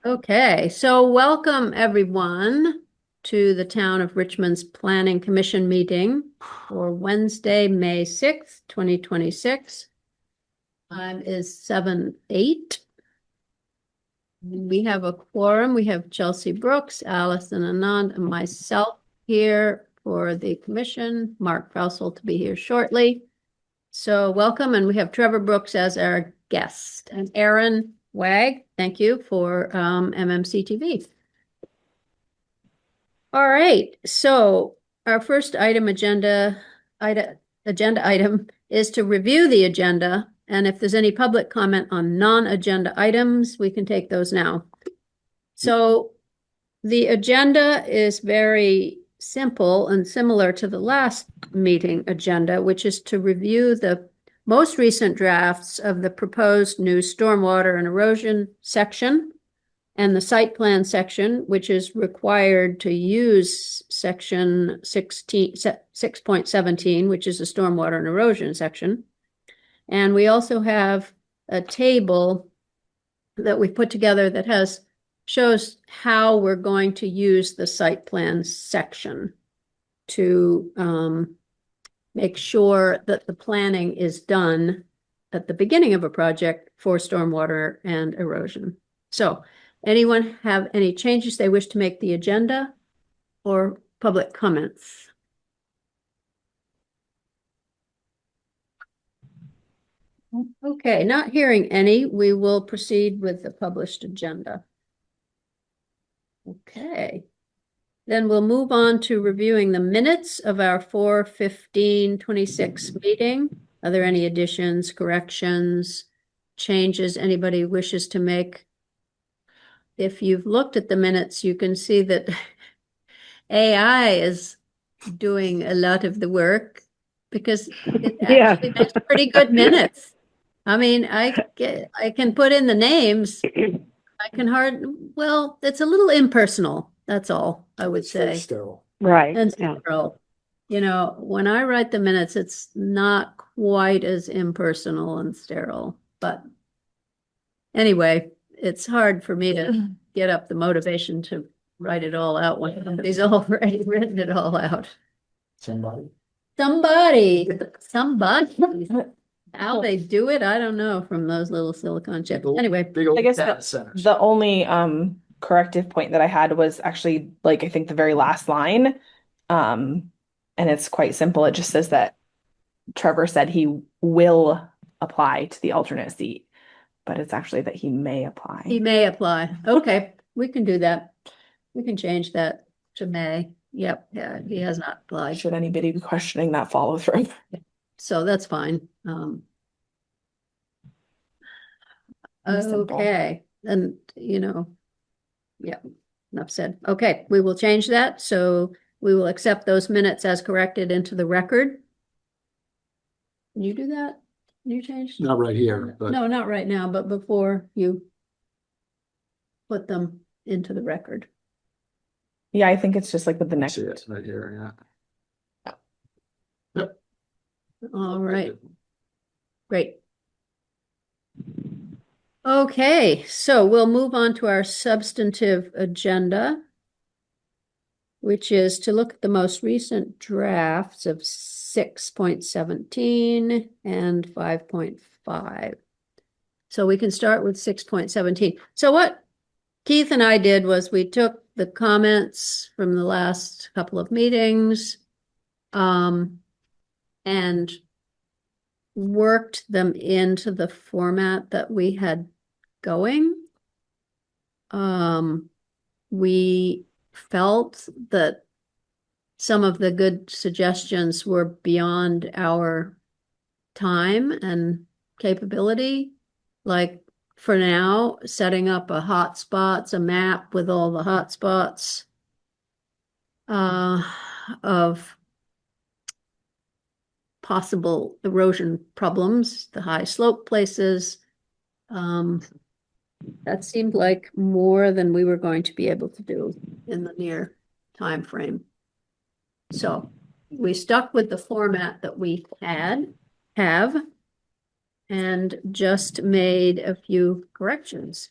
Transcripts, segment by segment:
Okay, so welcome everyone to the Town of Richmond's Planning Commission meeting for Wednesday, May 6th, 2026. Time is 7:08. We have a quorum. We have Chelsea Brooks, Allison Anand, and myself here for the commission. Mark Fausel to be here shortly. So welcome, and we have Trevor Brooks as our guest, and Aaron Wag, thank you for MMC TV. All right, so our first agenda item is to review the agenda, and if there's any public comment on non-agenda items, we can take those now. So the agenda is very simple and similar to the last meeting agenda, which is to review the most recent drafts of the proposed new stormwater and erosion section and the site plan section, which is required to use section 6.17, which is the stormwater and erosion section. And we also have a table that we put together that shows how we're going to use the site plan section to make sure that the planning is done at the beginning of a project for stormwater and erosion. So, anyone have any changes they wish to make the agenda or public comments? Okay, not hearing any, we will proceed with the published agenda. Okay. Then we'll move on to reviewing the minutes of our 4/15/26 meeting. Are there any additions, corrections, changes anybody wishes to make? If you've looked at the minutes, you can see that AI is doing a lot of the work because it actually makes pretty good minutes. I mean, I can put in the names. Well, it's a little impersonal. That's all I would say. Sterile. Right. And Yeah. sterile. You know, when I write the minutes, it's not quite as impersonal and sterile, but anyway, it's hard for me to get up the motivation to write it all out when somebody's already written it all out. Somebody. Somebody. How they do it, I don't know from those little silicon chips. Anyway, Big old I guess data centers. The only corrective point that I had was actually like I think the very last line. And it's quite simple. It just says that Trevor said he will apply to the alternate seat, but it's actually that he may apply. he may apply. Okay, we can do that. We can change that to may. Yep, yeah, he has not applied. Should anybody be questioning that follow through? So that's fine. Simple. Okay, and yeah, enough said. Okay, we will change that. So we will accept those minutes as corrected into the record. Can you do that? Can you change? Not right here, but No, not right now, but before you put them into the record. Yeah, I think it's just like with the next. see it right here. Yeah. Yep. All right, great. Okay, so we'll move on to our substantive agenda, which is to look at the most recent drafts of 6.17 and 5.5. So we can start with 6.17. So what Keith and I did was we took the comments from the last couple of meetings and worked them into the format that we had going. We felt that some of the good suggestions were beyond our time and capability. Like for now, setting up a map with all the hotspots of possible erosion problems, the high slope places. That seemed like more than we were going to be able to do in the near time frame. So we stuck with the format that we have and just made a few corrections.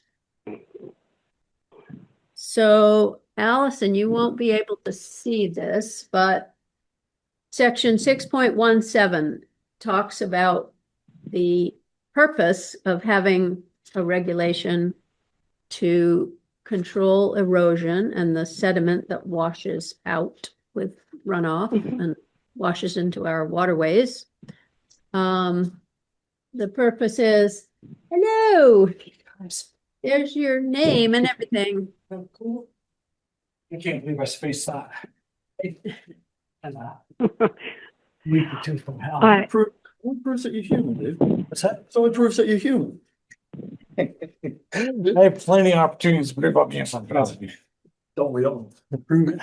So Allison, you won't be able to see this, but section 6.17 talks about the purpose of having a regulation to control erosion and the sediment that washes out with runoff and washes into our waterways. The purpose is, hello, there's your name and everything. Oh, cool. I can't believe I spaced that. And week or two from hell. Hi. Only proves that you're human, dude. What's that? It only proves that you're human. I have plenty of opportunities to prove I'm being something else. Don't we all? Prove it.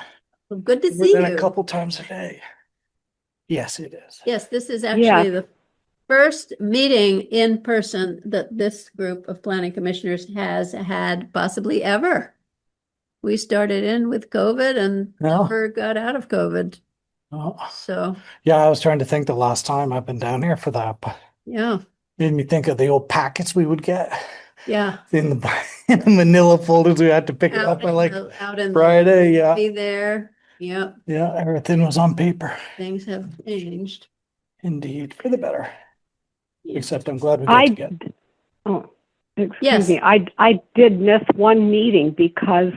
Well, good to see Within a you. couple times a day. Yes, it is. Yes, this is Yeah. actually the first meeting in person that this group of planning commissioners has had possibly ever. We started in with COVID and No. never got out of COVID. Oh. So, Yeah, I was trying to think the last time I've been down here for that, but yeah, made me think of the old packets we would get yeah. in the manila folders. We had to pick it up by like out in Friday. Yeah, be there. Yep, yeah, everything was on paper. things have changed. Indeed, for the better. Yeah. Except I'm glad we got together. Excuse Yes. me. I did miss one meeting because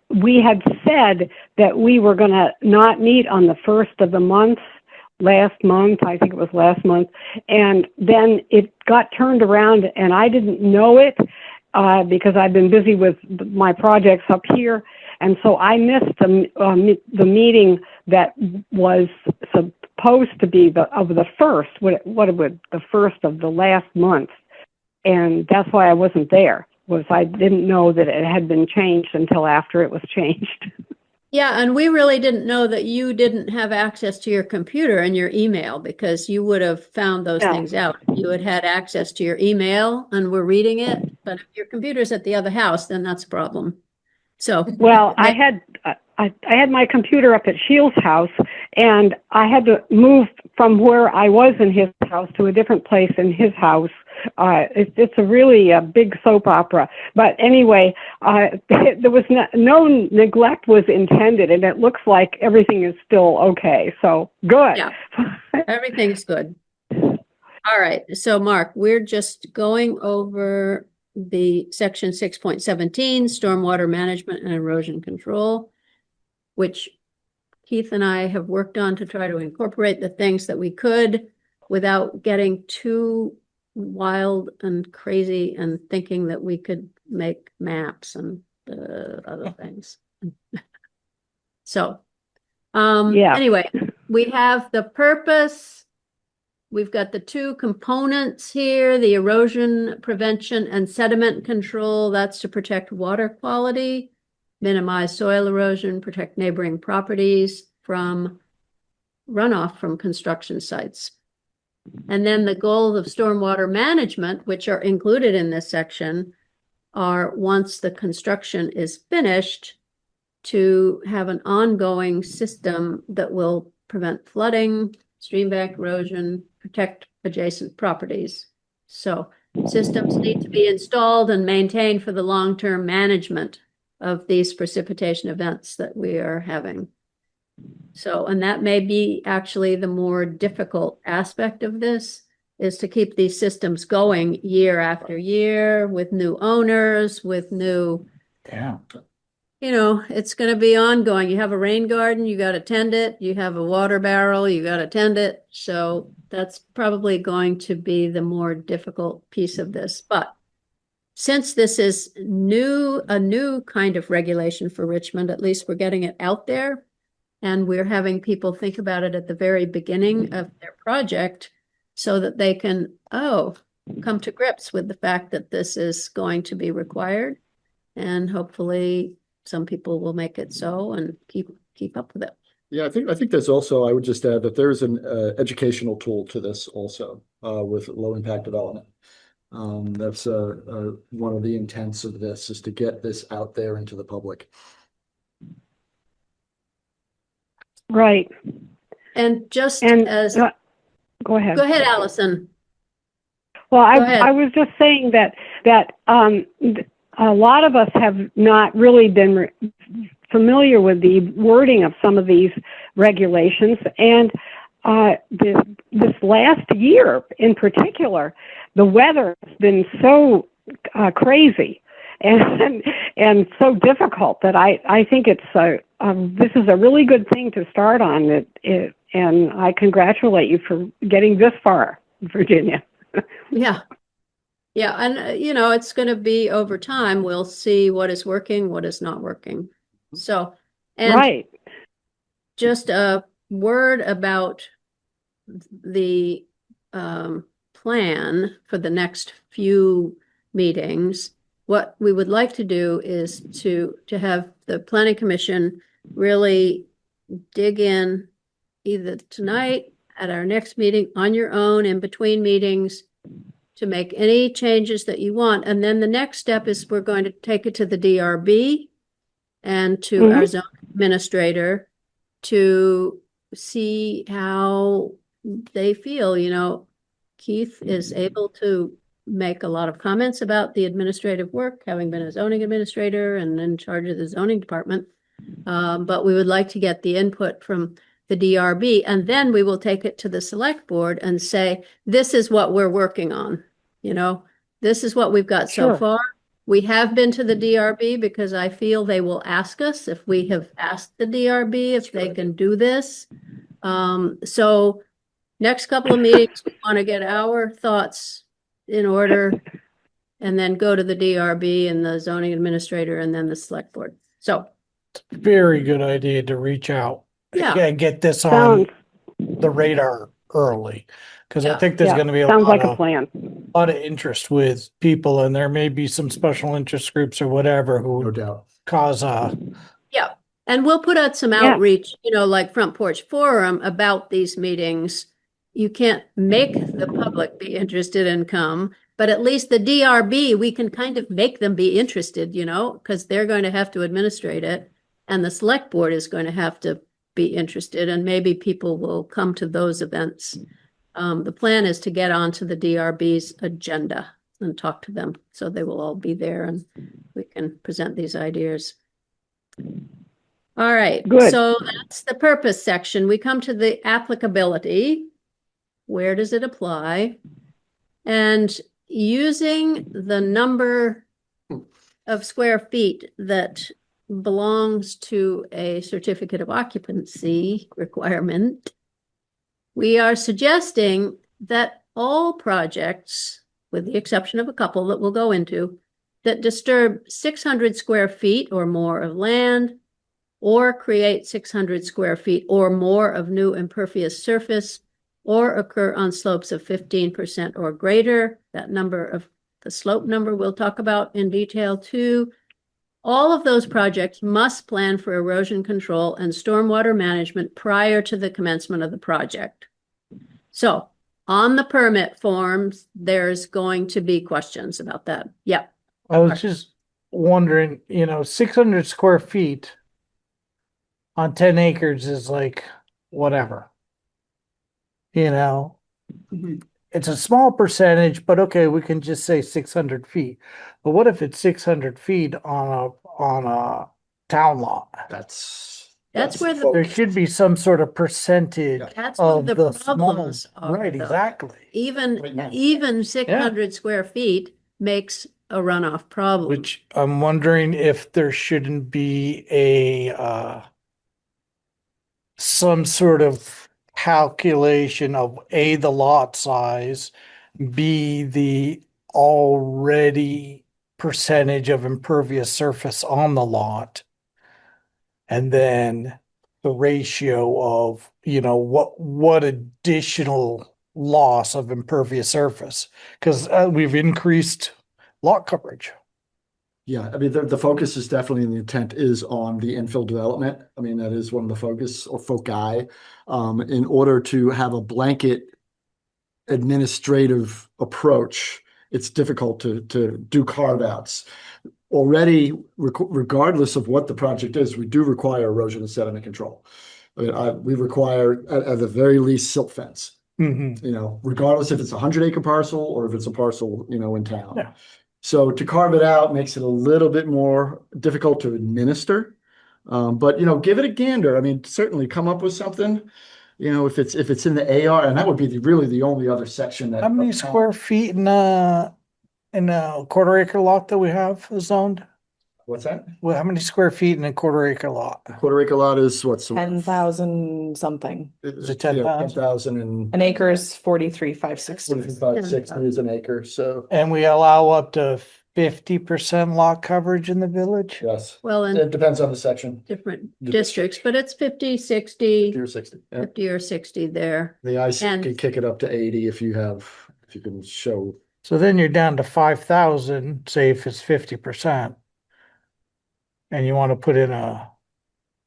we had said that we were going to not meet on the first of the month last month. I think it was last month. And then it got turned around and I didn't know it because I've been busy with my projects up here. And so I missed the meeting that was supposed to be the first, the first of the last month. And that's why I wasn't there, was I didn't know that it had been changed until after it was changed. Yeah, and we really didn't know that you didn't have access to your computer and your email because you would have found those Yeah. things out. You had access to your email and were reading it, but if your computer's at the other house, then that's a problem. So, Well, I had my computer up at Shields' house, and I had to move from where I was in his house to a different place in his house. It's a really big soap opera. But anyway, there was no neglect was intended, and it looks like everything is still okay. So good. Yeah. Everything's good. All right. So Mark, we're just going over the section 6.17, stormwater management and erosion control, which Keith and I have worked on to try to incorporate the things that we could without getting too wild and crazy and thinking that we could make maps and other things. So, Yeah. anyway, we have the purpose. We've got the two components here, the erosion prevention and sediment control. That's to protect water quality, minimize soil erosion, protect neighboring properties from runoff from construction sites. And then the goals of stormwater management, which are included in this section, are once the construction is finished, to have an ongoing system that will prevent flooding, stream bank erosion, protect adjacent properties. So systems need to be installed and maintained for the long-term management of these precipitation events that we are having. So, and that may be actually the more difficult aspect of this, is to keep these systems going year after year with new owners, with new, Yeah. you know, it's going to be ongoing. You have a rain garden, you got to tend it. You have a water barrel, you got to tend it. So that's probably going to be the more difficult piece of this. But since this is a new kind of regulation for Richmond, at least we're getting it out there. And we're having people think about it at the very beginning of their project so that they can, come to grips with the fact that this is going to be required. And hopefully some people will make it so and keep up with it. Yeah, I think there's also, I would just add that there's an educational tool to this also with low impact development. That's one of the intents of this, is to get this out there into the public. Right. And just And as, go ahead. go ahead, Allison. Well, Go ahead. I was just saying that a lot of us have not really been familiar with the wording of some of these regulations. And this last year in particular, the weather has been so crazy and so difficult that I think this is a really good thing to start on. And I congratulate you for getting this far, Virginia. Yeah. Yeah. And, it's going to be over time. We'll see what is working, what is not working. So, and Right. just a word about the plan for the next few meetings. What we would like to do is to have the planning commission really dig in either tonight at our next meeting, on your own, in between meetings, to make any changes that you want. And then the next step is we're going to take it to the DRB and to our zone administrator to see how they feel. Keith is able to make a lot of comments about the administrative work, having been a zoning administrator and in charge of the zoning department. But we would like to get the input from the DRB, and then we will take it to the select board and say, this is what we're working on. This is what we've got so far. We have been to the DRB because I feel they will ask us if we have asked the DRB if they can do this. So next couple of meetings, we want to get our thoughts in order and then go to the DRB and the zoning administrator and then the select board. So Very good idea to reach out. Yeah. And get this on the radar early. Because I think there's going to be a sounds lot like a plan. lot of interest with people, and there may be some special interest groups or whatever No who doubt. cause yeah. And we'll put out some outreach, like Front Porch Forum about these meetings. You can't make the public be interested and come, but at least the DRB, we can kind of make them be interested, because they're going to have to administrate it. And the select board is going to have to be interested, and maybe people will come to those events. The plan is to get onto the DRB's agenda and talk to them. So they will all be there and we can present these ideas. All right. Good. So that's the purpose section. We come to the applicability. Where does it apply? And using the number of square feet that belongs to a certificate of occupancy requirement, we are suggesting that all projects, with the exception of a couple that we'll go into, that disturb 600 square feet or more of land, or create 600 square feet or more of new impervious surface, or occur on slopes of 15% or greater. That number of the slope number we'll talk about in detail too. All of those projects must plan for erosion control and stormwater management prior to the commencement of the project. So on the permit forms, there's going to be questions about that. Yeah. I was just wondering, 600 square feet on 10 acres is like whatever. It's a small percentage, but okay, we can just say 600 feet. But what if it's 600 feet on a town lot? That's where There should be some sort of percentage that's one of of the the small, problems are, right, though. exactly. Even 600 square feet makes a runoff problem. Which I'm wondering if there shouldn't be some sort of calculation of A, the lot size, B, the already percentage of impervious surface on the lot, and then the ratio of, what additional loss of impervious surface, because we've increased lot coverage. Yeah, I mean, the focus is definitely, and the intent is on the infill development. I mean, that is one of the focus or foci. In order to have a blanket administrative approach, it's difficult to do carve-outs. Already, regardless of what the project is, we do require erosion and sediment control. I mean, we require, at the very least, silt fence. Regardless if it's a 100-acre parcel or if it's a parcel, in town. Yeah. So to carve it out makes it a little bit more difficult to administer. But give it a gander. I mean, certainly come up with something. If it's in the AR, and that would be really the only other section that. How many square feet in a quarter acre lot that we have zoned? What's that? Well, how many square feet in a quarter acre lot? Quarter acre lot is what? So 10,000 something. Is it 10,000? 10,000 and An acre is 43,560. 4560 is an acre. So And we allow up to 50% lot coverage in the village? yes, Well, in it depends on the section. different The districts, but it's 50, 60, 50 or 60. Yeah. 50 or 60 there. The IC And- could kick it up to 80 if you can show. So then you're down to 5,000, say if it's 50%. And you want to put in I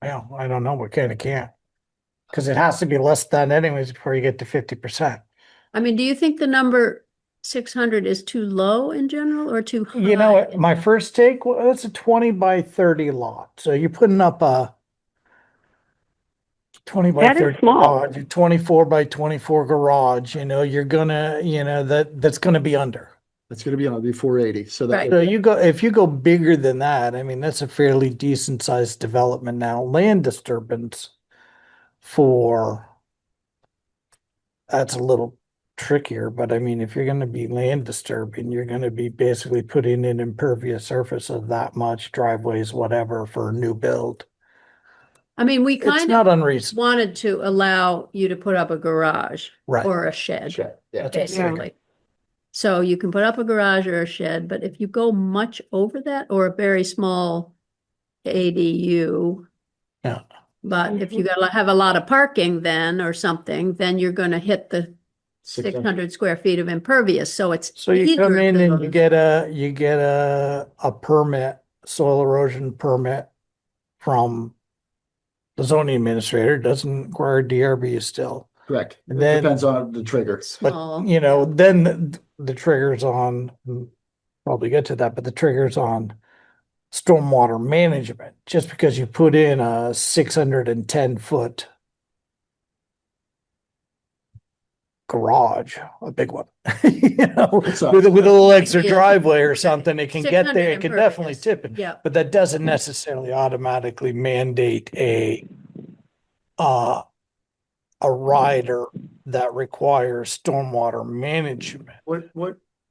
don't know, we kind of can't. Because it has to be less than anyways before you get to 50%. I mean, do you think the number 600 is too low in general or too high? You know what, my first take, well, it's a 20 by 30 lot. So you're putting up a 20 by That is 30 small. garage, a 24 by 24 garage, you're gonna, that's gonna be under. It's going to be on the 480. So that Right. So if you go bigger than that, I mean, that's a fairly decent sized development now. Land disturbance that's a little trickier, but I mean, if you're gonna be land disturbing, you're gonna be basically putting in impervious surface of that much, driveways, whatever, for a new build. I mean, we It's kind of not unreasonable. wanted to allow you to put up a garage Right. or a shed, yeah. That's what I'm saying. basically. So you can put up a garage or a shed, but if you go much over that or a very small ADU. Yeah. But if you gotta have a lot of parking then or something, then you're gonna hit the 600 square feet of impervious, so it's. So you come easier in to and those. you get a permit, soil erosion permit from the zoning administrator, doesn't require DRB still. Correct. And It then- depends on the trigger. But, Small. then the trigger's on, probably get to that, but the trigger's on stormwater management. Just because you put in a 610-foot garage, a big one, It's with a little extra Yeah. driveway or something, it can get 600 there, it can definitely impervious. tip it. Yeah, But that doesn't necessarily automatically mandate a rider that requires stormwater management. What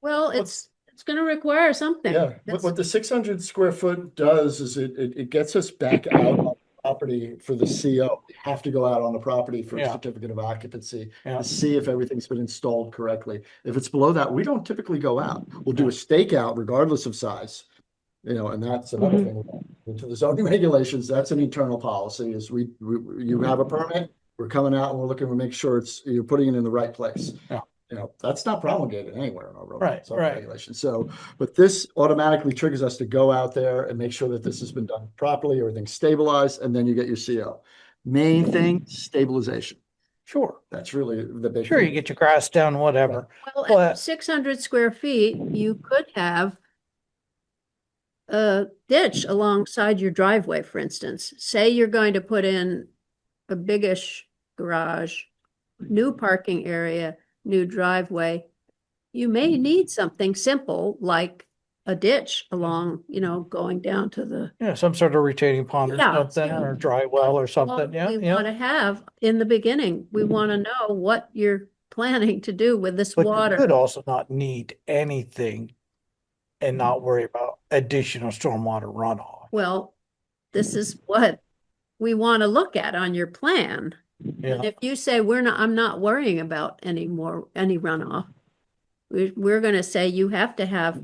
well, it's gonna require something. Yeah, what the 600 square foot does is it gets us back out on property for the CO. You have to go out on the property for a Yeah. certificate of occupancy Yeah. to see if everything's been installed correctly. If it's below that, we don't typically go out. We'll do a stakeout regardless of size. And that's another thing. Into the zoning regulations, that's an internal policy is you have a permit, we're coming out and we're looking to make sure you're putting it in the right place. Yeah. That's not promulgated anywhere in our road Right, zoning right. regulations. So, but this automatically triggers us to go out there and make sure that this has been done properly, everything's stabilized, and then you get your CO. Main thing, stabilization. Sure. That's really the big. Sure, you thing. get your grass down, whatever. Well, But- at 600 square feet, you could have a ditch alongside your driveway, for instance. Say you're going to put in a biggish garage, new parking area, new driveway. You may need something simple like a ditch along, going down to the. Yeah, some sort of retaining pond or Yeah, something, yeah. or dry well or something, yeah, We yeah. want to have in the beginning, we want to know what you're planning to do with this But you water. could also not need anything and not worry about additional stormwater runoff. Well, this is what we want to look at on your plan. And Yeah, if you say I'm not worrying about any runoff, we're going to say you have to have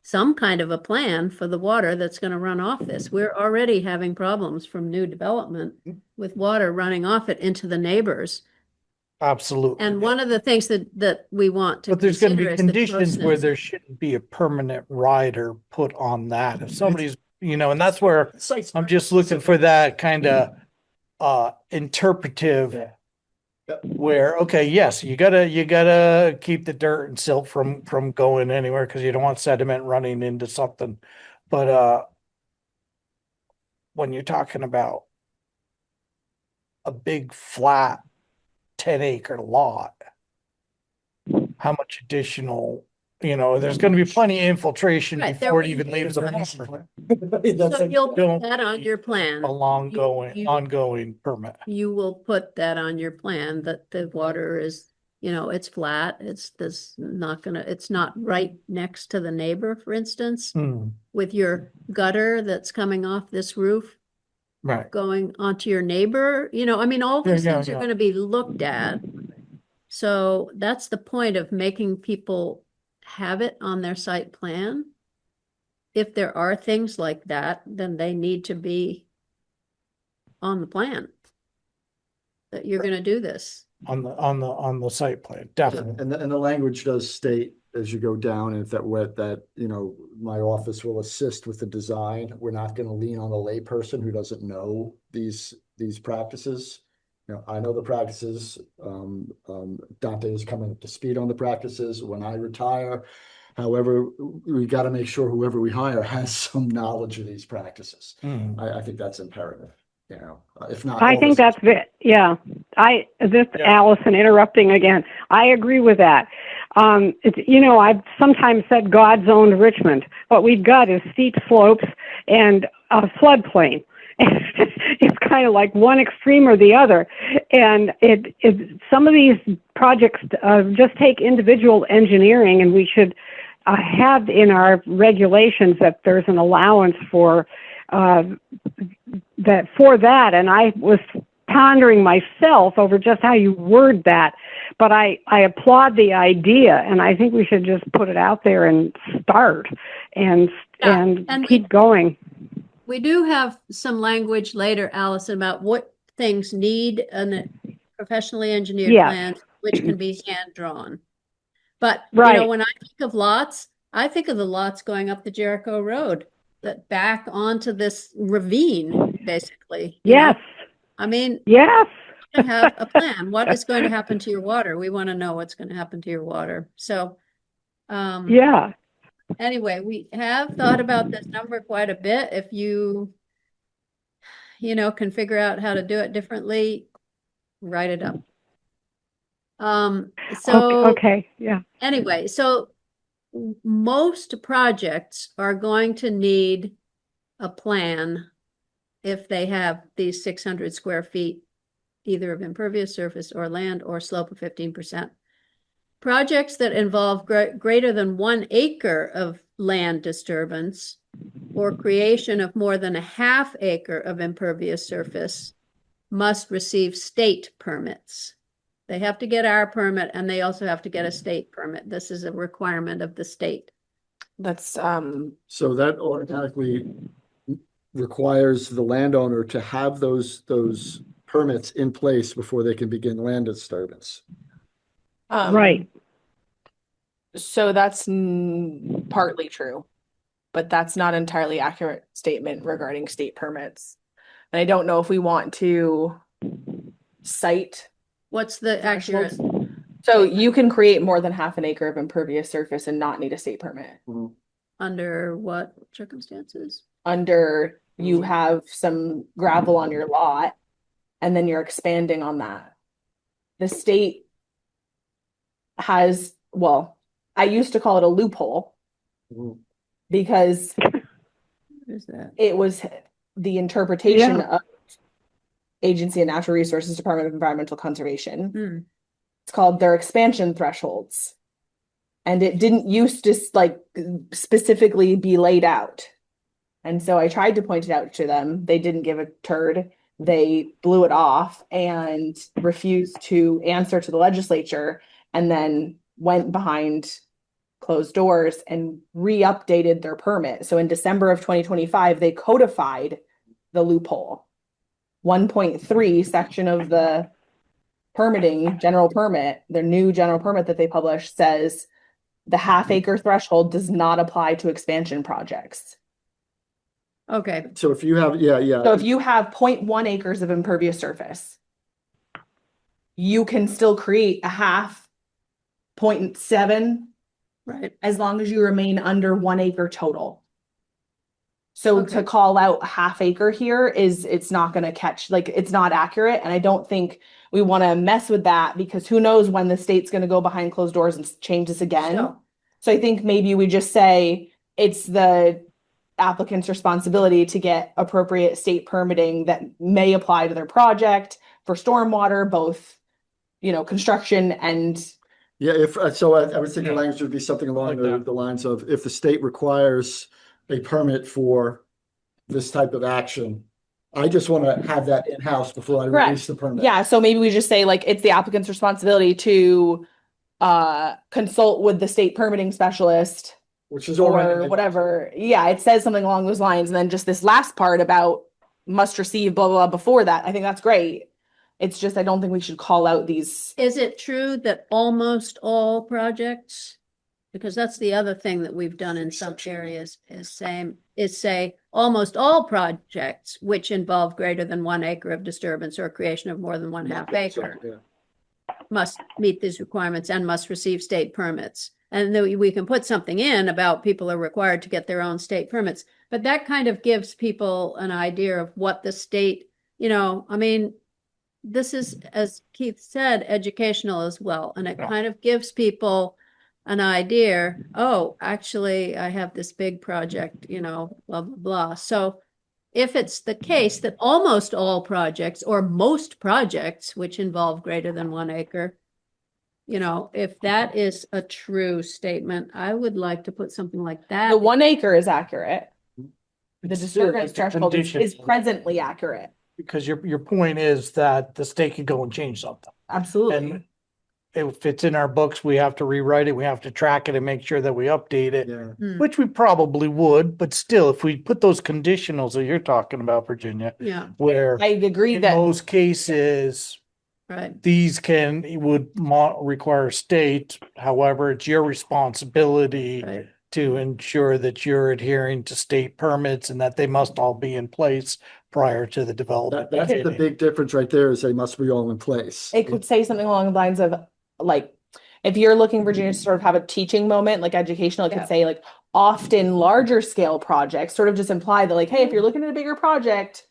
some kind of a plan for the water that's going to run off this. We're already having problems from new development with water running off it into the neighbors. absolutely. And one of the things that we want to But there's gonna be consider is the conditions where closeness. there shouldn't be a permanent rider put on that. If somebody's, and that's where I'm just looking for that kind of interpretive Yep. where, okay, yes, you gotta keep the dirt and silt from going anywhere because you don't want sediment running into something. But when you're talking about a big flat 10-acre lot, how much additional You know, there's gonna be plenty of infiltration Right, there before it will even be leaves the infiltration. That's So a- you'll put don't that on your plan. a long going, You- ongoing permit. You will put that on your plan that the water is, it's flat, it's it's not right next to the neighbor, for instance, Hmm, with your gutter that's coming off this roof, right. going onto your neighbor, all Yeah, these yeah, things are yeah. gonna be looked at. So that's the point of making people have it on their site plan. If there are things like that, then they need to be on the plan. That you're gonna do this. On the site plan, definitely. And the language does state as you go down, and if my office will assist with the design. We're not gonna lean on a layperson who doesn't know these practices. I know the practices, Dante is coming up to speed on the practices when I retire. However, we gotta make sure whoever we hire has some knowledge of these practices. Hmm. I think that's imperative, if not. I think that's it. Yeah. Yeah. Allison interrupting again. I agree with that. I've sometimes said God's owned Richmond. What we've got is steep slopes and a floodplain. It's kind of like one extreme or the other. And some of these projects just take individual engineering, and we should have in our regulations that there's an allowance for that. And I was pondering myself over just how you word that, but I applaud the idea, and I think we should just put it out there and start and keep going. We do have some language later, Allison, about what things need a professionally engineered Yes. plan, which can be hand drawn. But, Right. when I think of lots, I think of the lots going up the Jericho Road that back onto this ravine, basically. Yes. I mean, Yes. to have a plan. What is going to happen to your water? We want to know what's going to happen to your water. So, Yeah. anyway, we have thought about this number quite a bit. If you can figure out how to do it differently, write it up. Okay. Yeah. Anyway, so most projects are going to need a plan if they have these 600 square feet, either of impervious surface or land or slope of 15%. Projects that involve greater than 1 acre of land disturbance or creation of more than a ½ acre of impervious surface must receive state permits. They have to get our permit, and they also have to get a state permit. This is a requirement of the state. That's So that automatically requires the landowner to have those permits in place before they can begin land disturbance. Right. So that's partly true, but that's not entirely accurate statement regarding state permits. And I don't know if we want to cite. What's the accurate? So you can create more than ½ an acre of impervious surface and not need a state permit. Under what circumstances? Under you have some gravel on your lot and then you're expanding on that. The state has, well, I used to call it a loophole because What is that? it was the interpretation Yeah. of Agency of Natural Resources, Department of Environmental Conservation. It's called their expansion thresholds. And it didn't used to specifically be laid out. And so I tried to point it out to them. They didn't give a turd. They blew it off and refused to answer to the legislature, and then went behind closed doors and re-updated their permit. So in December of 2025, they codified the loophole. 1.3 section of the permitting general permit, their new general permit that they published, says the ½ acre threshold does not apply to expansion projects. Okay. So if you have, So if you have 0.1 acres of impervious surface, you can still create a half 0.7 Right. as long as you remain under 1 acre total. So Okay. to call out ½ acre here it's not going to catch, it's not accurate. And I don't think we want to mess with that, because who knows when the state's going to go behind closed doors and change this again. So I think maybe we just say it's the applicant's responsibility to get appropriate state permitting that may apply to their project for stormwater, both, construction and Yeah, I was thinking language would be something along Like that. the lines of, if the state requires a permit for this type of action, I just want to have that in-house before I Correct. release the permit. Yeah, so maybe we just say like it's the applicant's responsibility to consult with the state permitting specialist Which is already. or whatever. Yeah, it says something along those lines. And then just this last part about must receive blah, blah, blah before that. I think that's great. It's just, I don't think we should call out these. Is it true that almost all projects, because that's the other thing that we've done in some areas, is say almost all projects which involve greater than 1 acre of disturbance or creation of more than 1/2 acre Yeah. must meet these requirements and must receive state permits. And then we can put something in about people are required to get their own state permits, but that kind of gives people an idea of what the state, I mean, this is, as Keith said, educational as well. And it kind of gives people an idea, oh, actually, I have this big project, blah, blah, blah. So if it's the case that almost all projects or most projects which involve greater than 1 acre, if that is a true statement, I would like to put something like that. The 1 acre is accurate. The It's still disturbance like the threshold is condition. presently accurate. Because your point is that the state could go and change something. Absolutely. And if it's in our books, we have to rewrite it, we have to track it and make sure that we update it, Yeah. which we probably would, but still, if we put those conditionals that you're talking about, Virginia, Yeah, where I agree in that most cases, right. these would require state, however, it's your responsibility Right. to ensure that you're adhering to state permits and that they must all be in place prior to the development. That's the big difference right there, is they must be all in place. it could say something along the lines of like, if you're looking, Virginia, to sort of have a teaching moment, like educational, it Yeah. could say like often larger scale projects, sort of just imply that like, hey, if you're looking at a bigger project,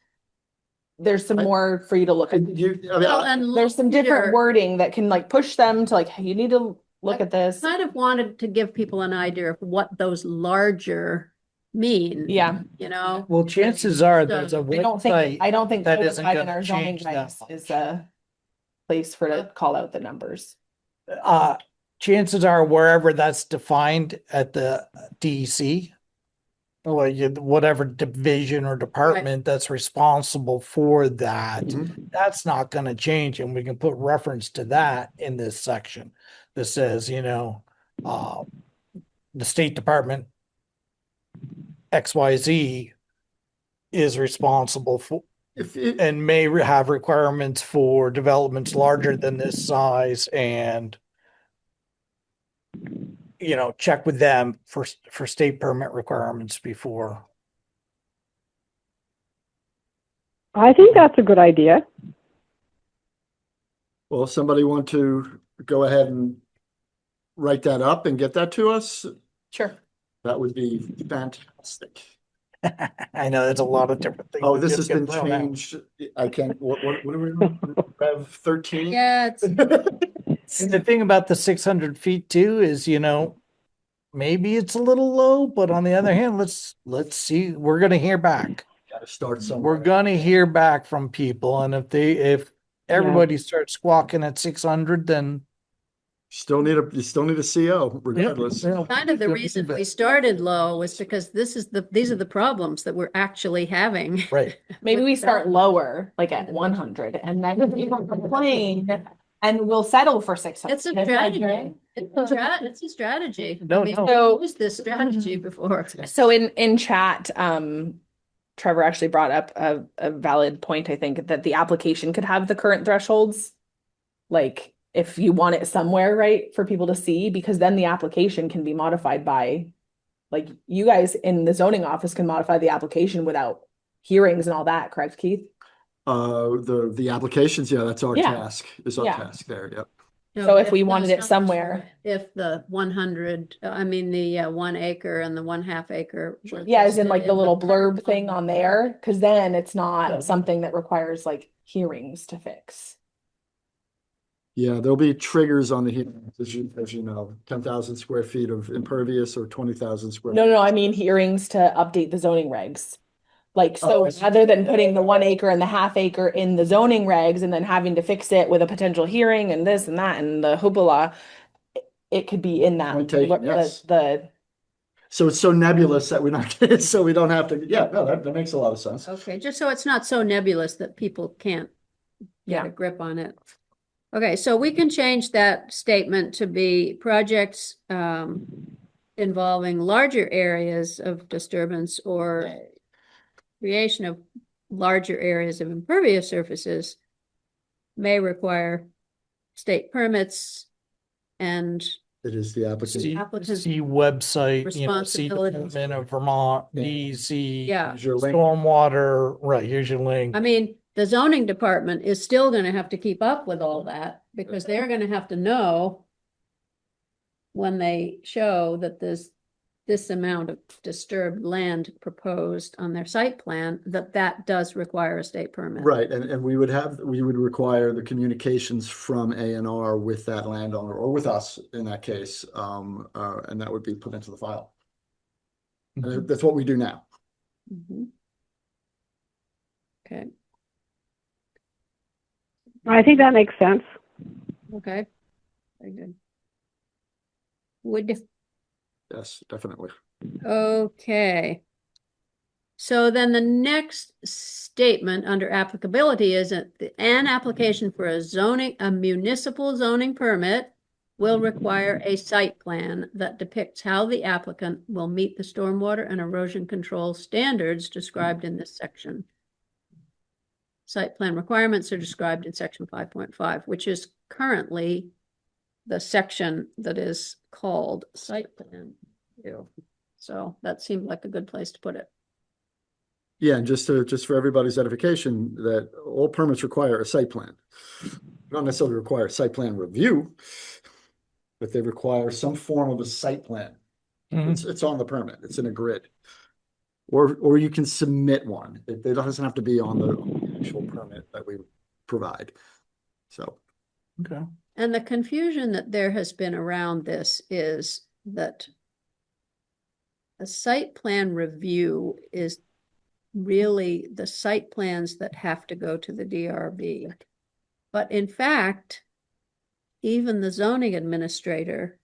there's some more for you to look at. Well, and There's some different larger- wording that can like push them to like, hey, you need to look at this. Kind of wanted to give people an idea of what those larger mean. Yeah. Well, chances are there's a I don't think that codified isn't in gonna our zoning change that regs much. is a place for to call out the numbers. Chances are wherever that's defined at the DEC, or whatever division or department that's responsible for that, Mhm. that's not gonna change, and we can put reference to that in this section that says, the State Department XYZ is responsible for and may have requirements for developments larger than this size, and check with them for state permit requirements before. I think that's a good idea. Well, somebody want to go ahead and write that up and get that to us? Sure. That would be fantastic. I know there's a lot of different things. Oh, that this just has get been thrown out. changed. I can't, what are we on? Rev 13? Yeah, it's, And the thing about the 600 feet too is, maybe it's a little low, but on the other hand, let's see, we're gonna hear back. Gotta start somewhere. We're gonna hear back from people, and if everybody starts squawking at 600, then You still need a CO regardless. kind of the reason we started low was because these are the problems that we're actually having. right. Maybe we start lower, like at 100, and then people complain, and we'll settle for 600. It's a strategy. It's a strategy. No, I mean, no. we've used this strategy before. So in chat, Trevor actually brought up a valid point, I think, that the application could have the current thresholds. Like if you want it somewhere, right, for people to see, because then the application can be modified by, like, you guys in the zoning office can modify the application without hearings and all that, correct, Keith? The applications, yeah, that's our Yeah. task, is our Yeah. task there, yep. So if we those wanted it numbers somewhere- were- If the 100, the 1 acre and the 1/2 acre. were Yeah, as in listed like the little the blurb current thing one. on there, because then it's Yeah. not something that requires like hearings to fix. Yeah, there'll be triggers on the hearings, as you know, 10,000 square feet of impervious or 20,000 square. No, I mean hearings to update the zoning regs. Like, so I see. rather than putting the 1 acre and the half-acre in the zoning regs and then having to fix it with a potential hearing and this and that and the hoopla, it could be in that. Point taken, yes. The So it's so nebulous that we're not, so we don't have to, yeah, no, that makes a lot of sense. Okay, just so it's not so nebulous that people can't get Yeah. a grip on it. Okay, so we can change that statement to be projects involving larger areas of disturbance or creation of larger areas of impervious surfaces may require state permits and It is the applicant. See, applicants' see website, you know, see responsibilities. Department of Vermont, Yeah. DEC, Yeah, Use your link. Stormwater, right, here's your link. I mean, the zoning department is still gonna have to keep up with all that because they're gonna have to know when they show that there's this amount of disturbed land proposed on their site plan, that does require a state permit. Right, and we would require the communications from A&R with that landowner or with us in that case. And that would be put into the file. And that's what we do now. Mhm. Okay, I think that makes sense. okay. Very good. Would, Yes, definitely. okay. So then the next statement under applicability is that an application for a municipal zoning permit will require a site plan that depicts how the applicant will meet the stormwater and erosion control standards described in this section. Site plan requirements are described in section 5.5, which is currently the section that is called site plan. So that seemed like a good place to put it. Yeah, and just for everybody's edification, that all permits require a site plan. Not necessarily require a site plan review, but they require some form of a site plan. Mhm. It's on the permit, it's in a grid. Or you can submit one. It doesn't have to be on the actual permit that we provide. So, Okay. And the confusion that there has been around this is that a site plan review is really the site plans that have to go to the DRB. But in fact, even the zoning administrator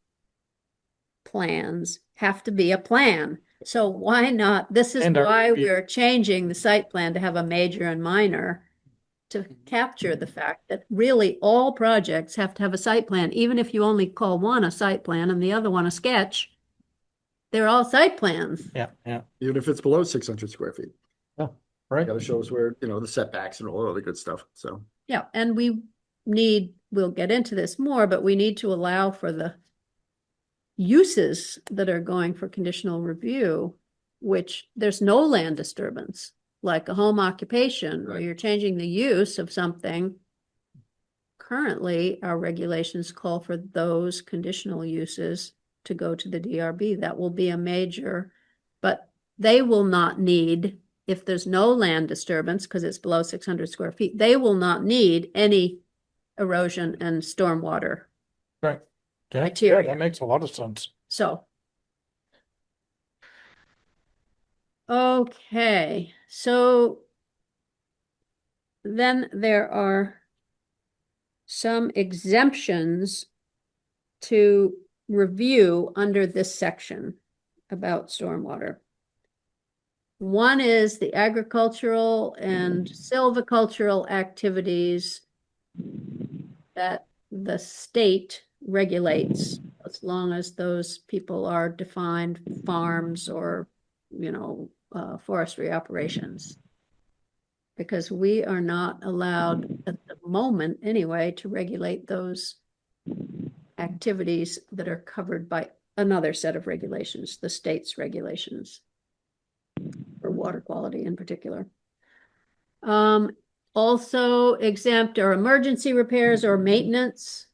plans have to be a plan. So why not? This is And our why review. we're changing the site plan to have a major and minor to capture the fact that really all projects have to have a site plan, even if you only call one a site plan and the other one a sketch. They're all site plans. Yeah, yeah, even if it's below 600 square feet, right. gotta show us where, the setbacks and all the other good stuff, so. Yeah, and we'll get into this more, but we need to allow for the uses that are going for conditional review, which there's no land disturbance, like a home occupation, or Right. you're changing the use of something. Currently, our regulations call for those conditional uses to go to the DRB. That will be a major, but they will not need, if there's no land disturbance, because it's below 600 square feet, they will not need any erosion and stormwater. Right. Yeah, Criteria. that makes a lot of sense. So. Okay, so then there are some exemptions to review under this section about stormwater. One is the agricultural and silvicultural activities that the state regulates, as long as those people are defined farms or, forestry operations. Because we are not allowed at the moment anyway to regulate those activities that are covered by another set of regulations, the state's regulations for water quality in particular. Also exempt are emergency repairs or maintenance.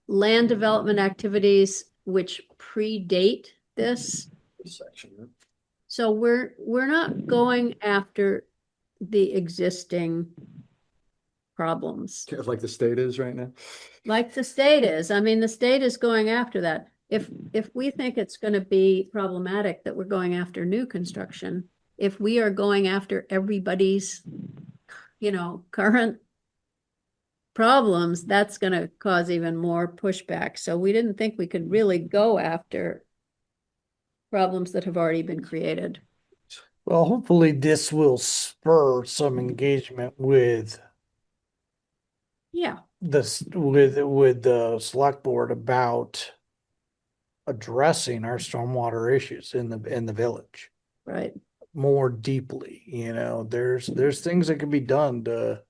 Land development activities which predate this. Section, yeah. So we're not going after the existing problems. Like the state is right now. Like the state is. I mean, the state is going after that. If we think it's going to be problematic that we're going after new construction, if we are going after everybody's, current problems, that's going to cause even more pushback. So we didn't think we could really go after problems that have already been created. Well, hopefully this will spur some engagement with Yeah, this, with the select board about addressing our stormwater issues in the village right. more deeply. There's things that can be done to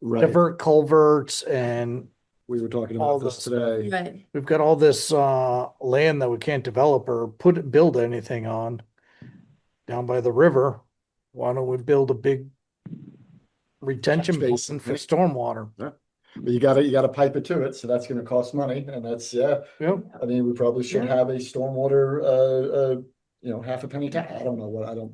Right. divert culverts, and We were talking all about this this stuff. today. Right. we've got all this land that we can't develop or build anything on down by the river. Why don't we build a big retention Catch basin, basin for right. stormwater? But you gotta pipe it to it, so that's gonna cost money, and that's, Yep. I mean, we probably should Yeah. have a stormwater, half a penny tax. I don't know what, I don't,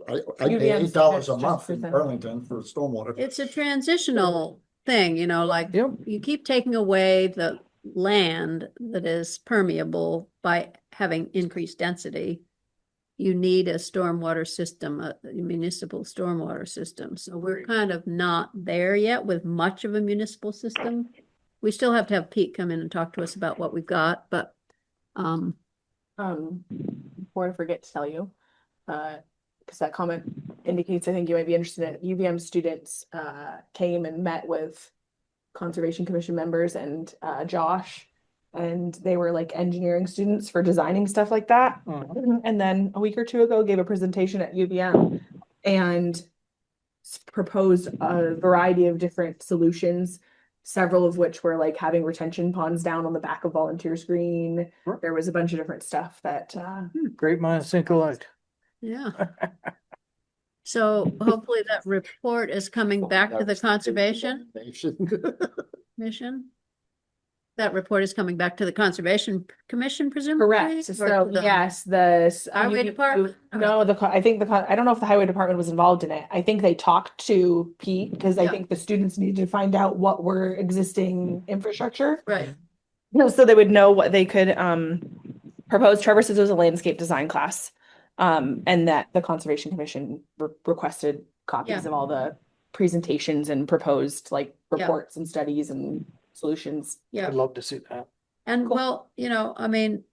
I pay UVM's $8 a just month in percent. Burlington for stormwater. It's a transitional thing, like Yep. you keep taking away the land that is permeable by having increased density. You need a stormwater system, a municipal stormwater system. So we're kind of not there yet with much of a municipal system. We still have to have Pete come in and talk to us about what we've got, but Before I forget to tell you, because that comment indicates I think you might be interested in it. UVM students came and met with Conservation Commission members and Josh, and they were like engineering students for designing stuff like that. And then a week or two ago gave a presentation at UVM and proposed a variety of different solutions, several of which were like having retention ponds down on the back of Volunteers Green. Sure. There was a bunch of different stuff that Great minds think alike. yeah. So hopefully that report is coming back to the Conservation Commission. That report is coming back to the Conservation Commission, presumably? correct. Or So to the- yes, the Highway Department? No, I think I don't know if the highway department was involved in it. I think they talked to Pete because I Yeah. think the students needed to find out what were existing infrastructure. Right, So they would know what they could propose. Trevor says it was a landscape design class. And that the Conservation Commission requested copies Yeah. of all the presentations and proposed like Yeah. reports and studies and solutions. yeah. I'd love to see that. And well, I mean,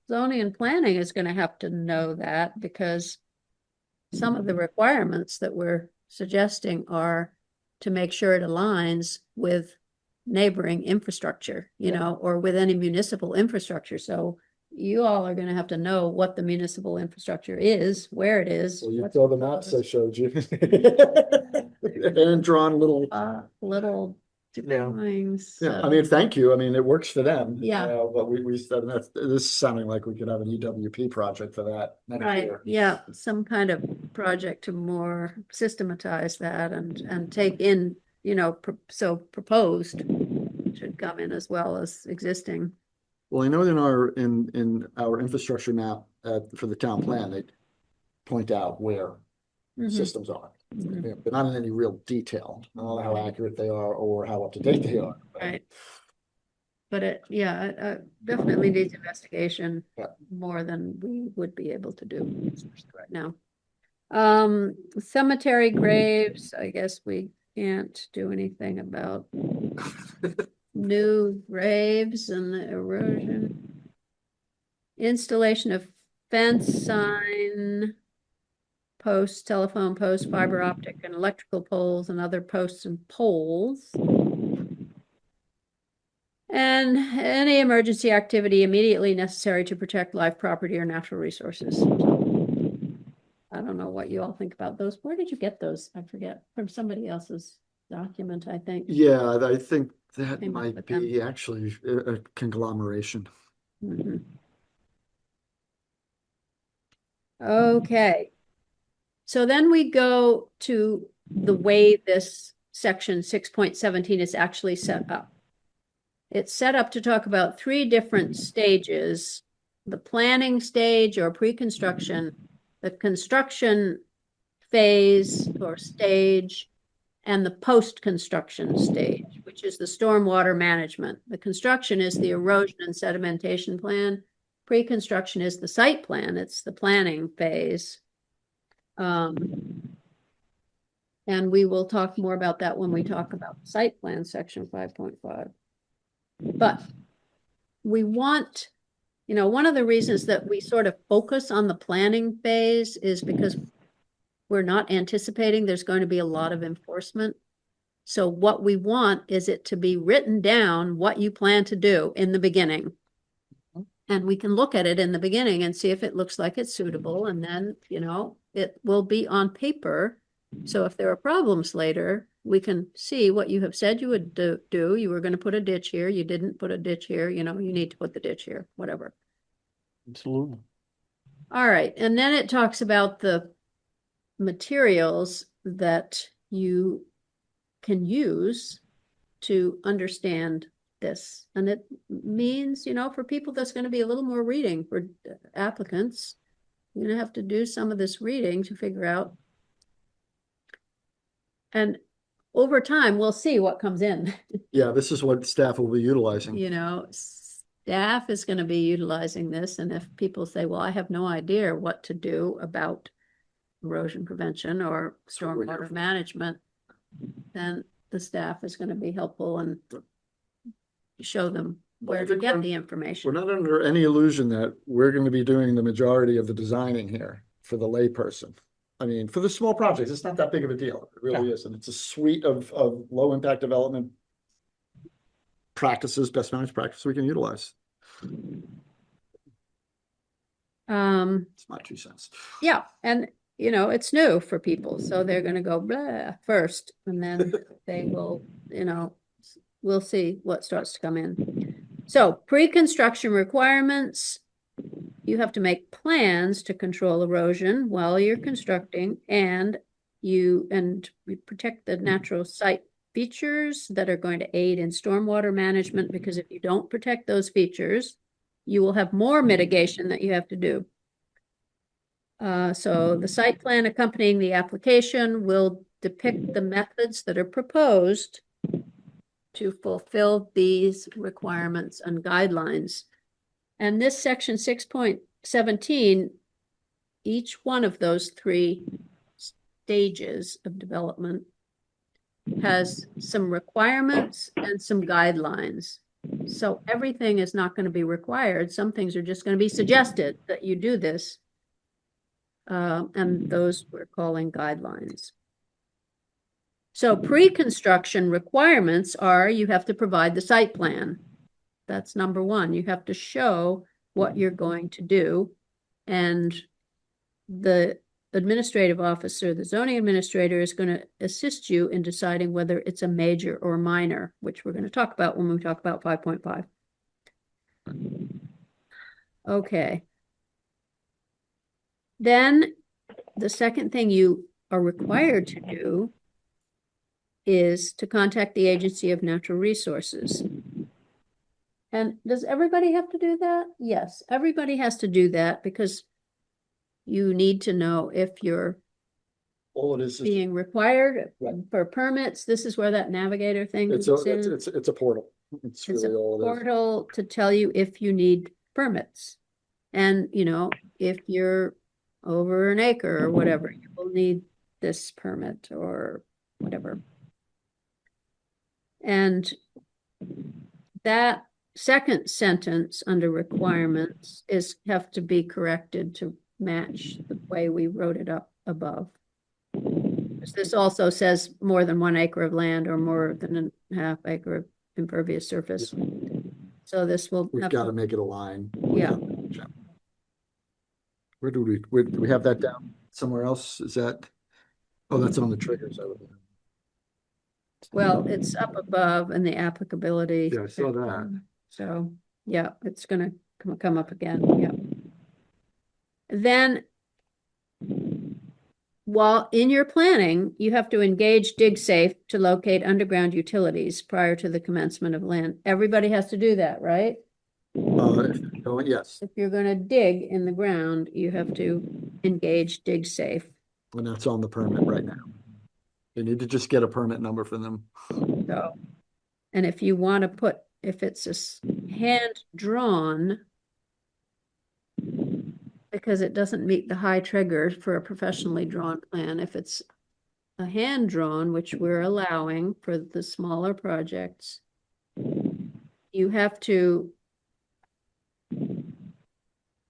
zoning and planning is gonna have to know that because some of the requirements that we're suggesting are to make sure it aligns with neighboring infrastructure, or with any municipal infrastructure. So you all are gonna have to know what the municipal infrastructure is, where it is. Well, you what's saw the maps I proposed. showed you. And drawn little, Little Yeah. drawings. yeah, I mean, thank you. I mean, it works for them. Yeah. But we said this is sounding like we could have an EWP project for that next Right, year. yeah, some kind of project to more systematize that and take in, so proposed should come in as well as existing. Well, I know in our infrastructure map for the town plan, they point out where Mhm, systems are. mhm. But not in any real detail. I don't know how accurate they are or how up to date they are. but- Right. But it definitely needs investigation Yeah. more than we would be able to do right now. Cemetery graves, I guess we can't do anything about new graves and the erosion. Installation of fence sign, posts, telephone posts, fiber optic and electrical poles and other posts and poles. And any emergency activity immediately necessary to protect life, property, or natural resources. I don't know what you all think about those. Where did you get those? I forget. From somebody else's document, I think. Yeah, I think that Came up might with them. be actually a conglomeration. Mhm. Okay. So then we go to the way this section 6.17 is actually set up. It's set up to talk about 3 different stages: the planning stage or pre-construction, the construction phase or stage and the post-construction stage, which is the stormwater management. The construction is the erosion and sedimentation plan. Pre-construction is the site plan. It's the planning phase. And we will talk more about that when we talk about site plan section 5.5. But we want, you know, one of the reasons that we sort of focus on the planning phase is because we're not anticipating there's going to be a lot of enforcement. So what we want is it to be written down what you plan to do in the beginning. And we can look at it in the beginning and see if it looks like it's suitable. And then, you know, it will be on paper. So if there are problems later, we can see what you have said you would do. You were going to put a ditch here. You didn't put a ditch here. You know, you need to put the ditch here, whatever. Absolutely. All right. And then it talks about the materials that you can use to understand this. And it means, you know, for people, that's going to be a little more reading for applicants. You're going to have to do some of this reading to figure out. And over time, we'll see what comes in. Yeah, this is what staff will be utilizing. You know, staff is going to be utilizing this. And if people say, well, I have no idea what to do about erosion prevention or stormwater management, then the staff is going to be helpful and show them where to get the information. We're not under any illusion that we're going to be doing the majority of the designing here for the layperson. I mean, for the small projects, it's not that big of a deal. It really is. And it's a suite of low impact development practices, best managed practices we can utilize. It's my 2 cents. Yeah. And you know, it's new for people. So they're going to go blah first, and then they will, you know, we'll see what starts to come in. So pre-construction requirements, you have to make plans to control erosion while you're constructing, and you protect the natural site features that are going to aid in stormwater management, because if you don't protect those features, you will have more mitigation that you have to do. So the site plan accompanying the application will depict the methods that are proposed to fulfill these requirements and guidelines. And this section 6.17, each one of those 3 stages of development has some requirements and some guidelines. So everything is not going to be required. Some things are just going to be suggested that you do this. And those we're calling guidelines. So pre-construction requirements are, you have to provide the site plan. That's number 1. You have to show what you're going to do. And the administrative officer, the zoning administrator, is going to assist you in deciding whether it's a major or minor, which we're going to talk about when we talk about 5.5. Okay. Then the second thing you are required to do is to contact the Agency of Natural Resources. And does everybody have to do that? Yes, everybody has to do that, because you need to know if you're All it is being required Right. for permits. This is where that navigator thing it's comes in. a portal. It's It's really a all it is. portal to tell you if you need permits. And, you know, if you're over an acre or whatever, you will need this permit or whatever. And that second sentence under requirements have to be corrected to match the way we wrote it up above. This also says more than 1 acre of land or more than a half acre of impervious surface. So this will We've have got to make it align. Yeah. Where do we have that down somewhere else? Is that, oh, that's on the triggers. Well, it's up above in the applicability. Yeah, I saw that. So, yeah, it's gonna come up again, yeah. Then, while in your planning, you have to engage DigSafe to locate underground utilities prior to the commencement of land. Everybody has to do that, right? Oh, yes. If you're gonna dig in the ground, you have to engage DigSafe. And that's on the permit right now. They need to just get a permit number for them. So, and if you want to put, if it's hand drawn, because it doesn't meet the high trigger for a professionally drawn plan, if it's a hand drawn, which we're allowing for the smaller projects, you have to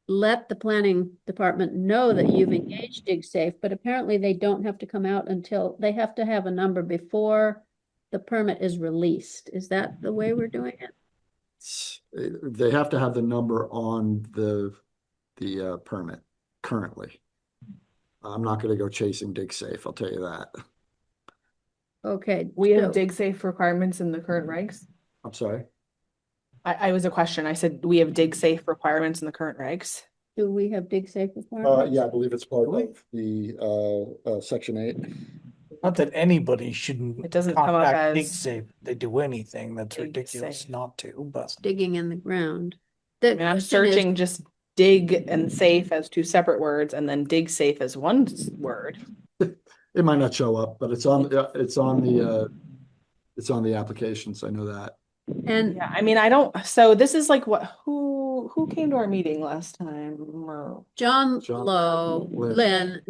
let the planning department know that you've engaged DigSafe, but apparently they don't have to come out until, they have to have a number before the permit is released. Is that the way we're doing it? They have to have the number on the permit currently. I'm not going to go chasing DigSafe, I'll tell you that. Okay. We have so- dig safe requirements in the current regs. I'm sorry. I was a question. I said, we have dig safe requirements in the current regs. Do we have DigSafe requirements? Yeah, I believe it's part of the section 8. Not that anybody shouldn't It doesn't come up contact as DigSafe if they do anything. That's dig ridiculous safe. not to, but Digging in the ground. I The mean, I'm question is- searching just dig and safe as two separate words and then dig safe as one word. It might not show up, but it's on the applications. I know that. And Yeah, I mean, I don't, so this is like what, who came to our meeting last time? Or- John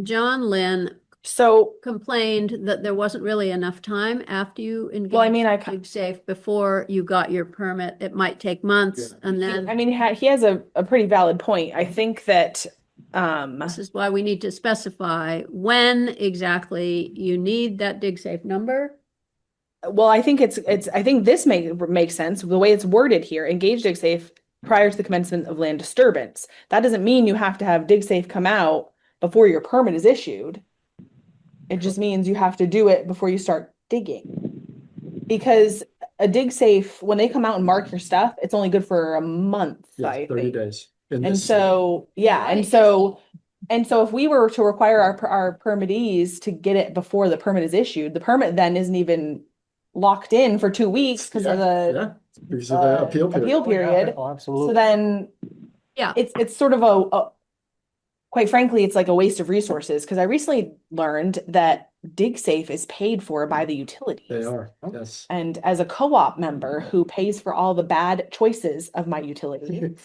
John Lynn So, complained that there wasn't really enough time after you well, I mean, engaged DigSafe before you got your permit. It might take months, Yeah. and I then mean, he has a pretty valid point. I think that, this is why we need to specify when exactly you need that DigSafe number. well, I think I think this makes sense. The way it's worded here, engage dig safe prior to the commencement of land disturbance. That doesn't mean you have to have dig safe come out before your permit is issued. It just means you have to do it before you start digging. Because a dig safe, when they come out and mark your stuff, it's only good for a month, Yeah, I 30 think. days. In And this so, yeah, and so if we were to require our permittees to get it before the permit is issued, the permit then isn't even locked in for 2 weeks because of the because of the appeal period. appeal period. Oh, So absolutely. then Yeah. it's sort of a quite frankly, it's like a waste of resources because I recently learned that DigSafe is paid for by the utilities. They are, yes. And as a co-op member who pays for all the bad choices of my utility,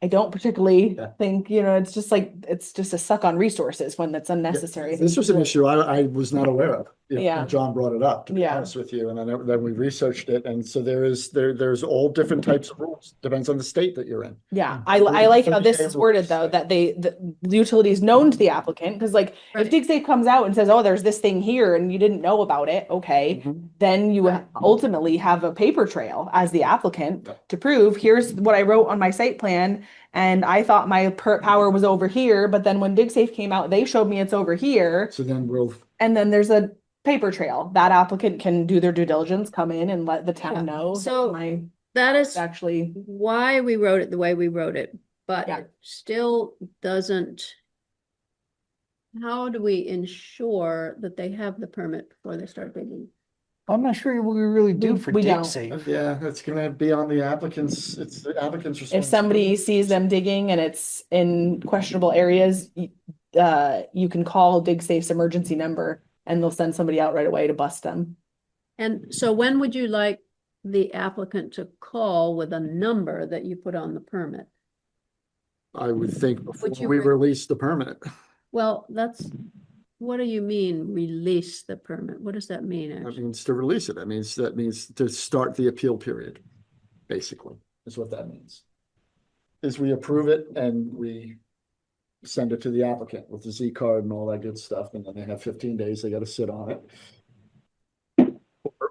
I don't particularly Yeah. think, it's just like, it's just a suck on resources when that's unnecessary. This was an issue I was not aware of. Yeah. John brought it up, to be Yeah. honest with you, and then we researched it, and so there's all different types of rules, depends on the state that you're in. Yeah, I like how this is worded though, that the utility is known to the applicant, because like if Right. DigSafe comes out and says, oh, there's this thing here and you didn't know about it, okay, Mhm. then you Right. ultimately have a paper trail as the applicant Yeah. to prove, here's what I wrote on my site plan, and I thought my power was over here, but then when DigSafe came out, they showed me it's over here, So then and then there's a paper trail. That applicant can do their due diligence, come in and let the Yeah. town know. So my That is actually, why we wrote it the way we wrote it, but Yeah. it still doesn't. How do we ensure that they have the permit before they start digging? I'm not sure what we really do for we don't. DigSafe. yeah, that's gonna be on the applicants, it's the applicant's If responsibility. somebody sees them digging and it's in questionable areas, you can call DigSafe's emergency number and they'll send somebody out right away to bust them. And so when would you like the applicant to call with a number that you put on the permit? I would think Would before you we re- release the permit. Well, what do you mean, release the permit? What does that mean, That actually? means to release it. That means to start the appeal period, basically, is what that means. Is we approve it and we send it to the applicant with the Z card and all that good stuff, and then they have 15 days, they gotta sit on it.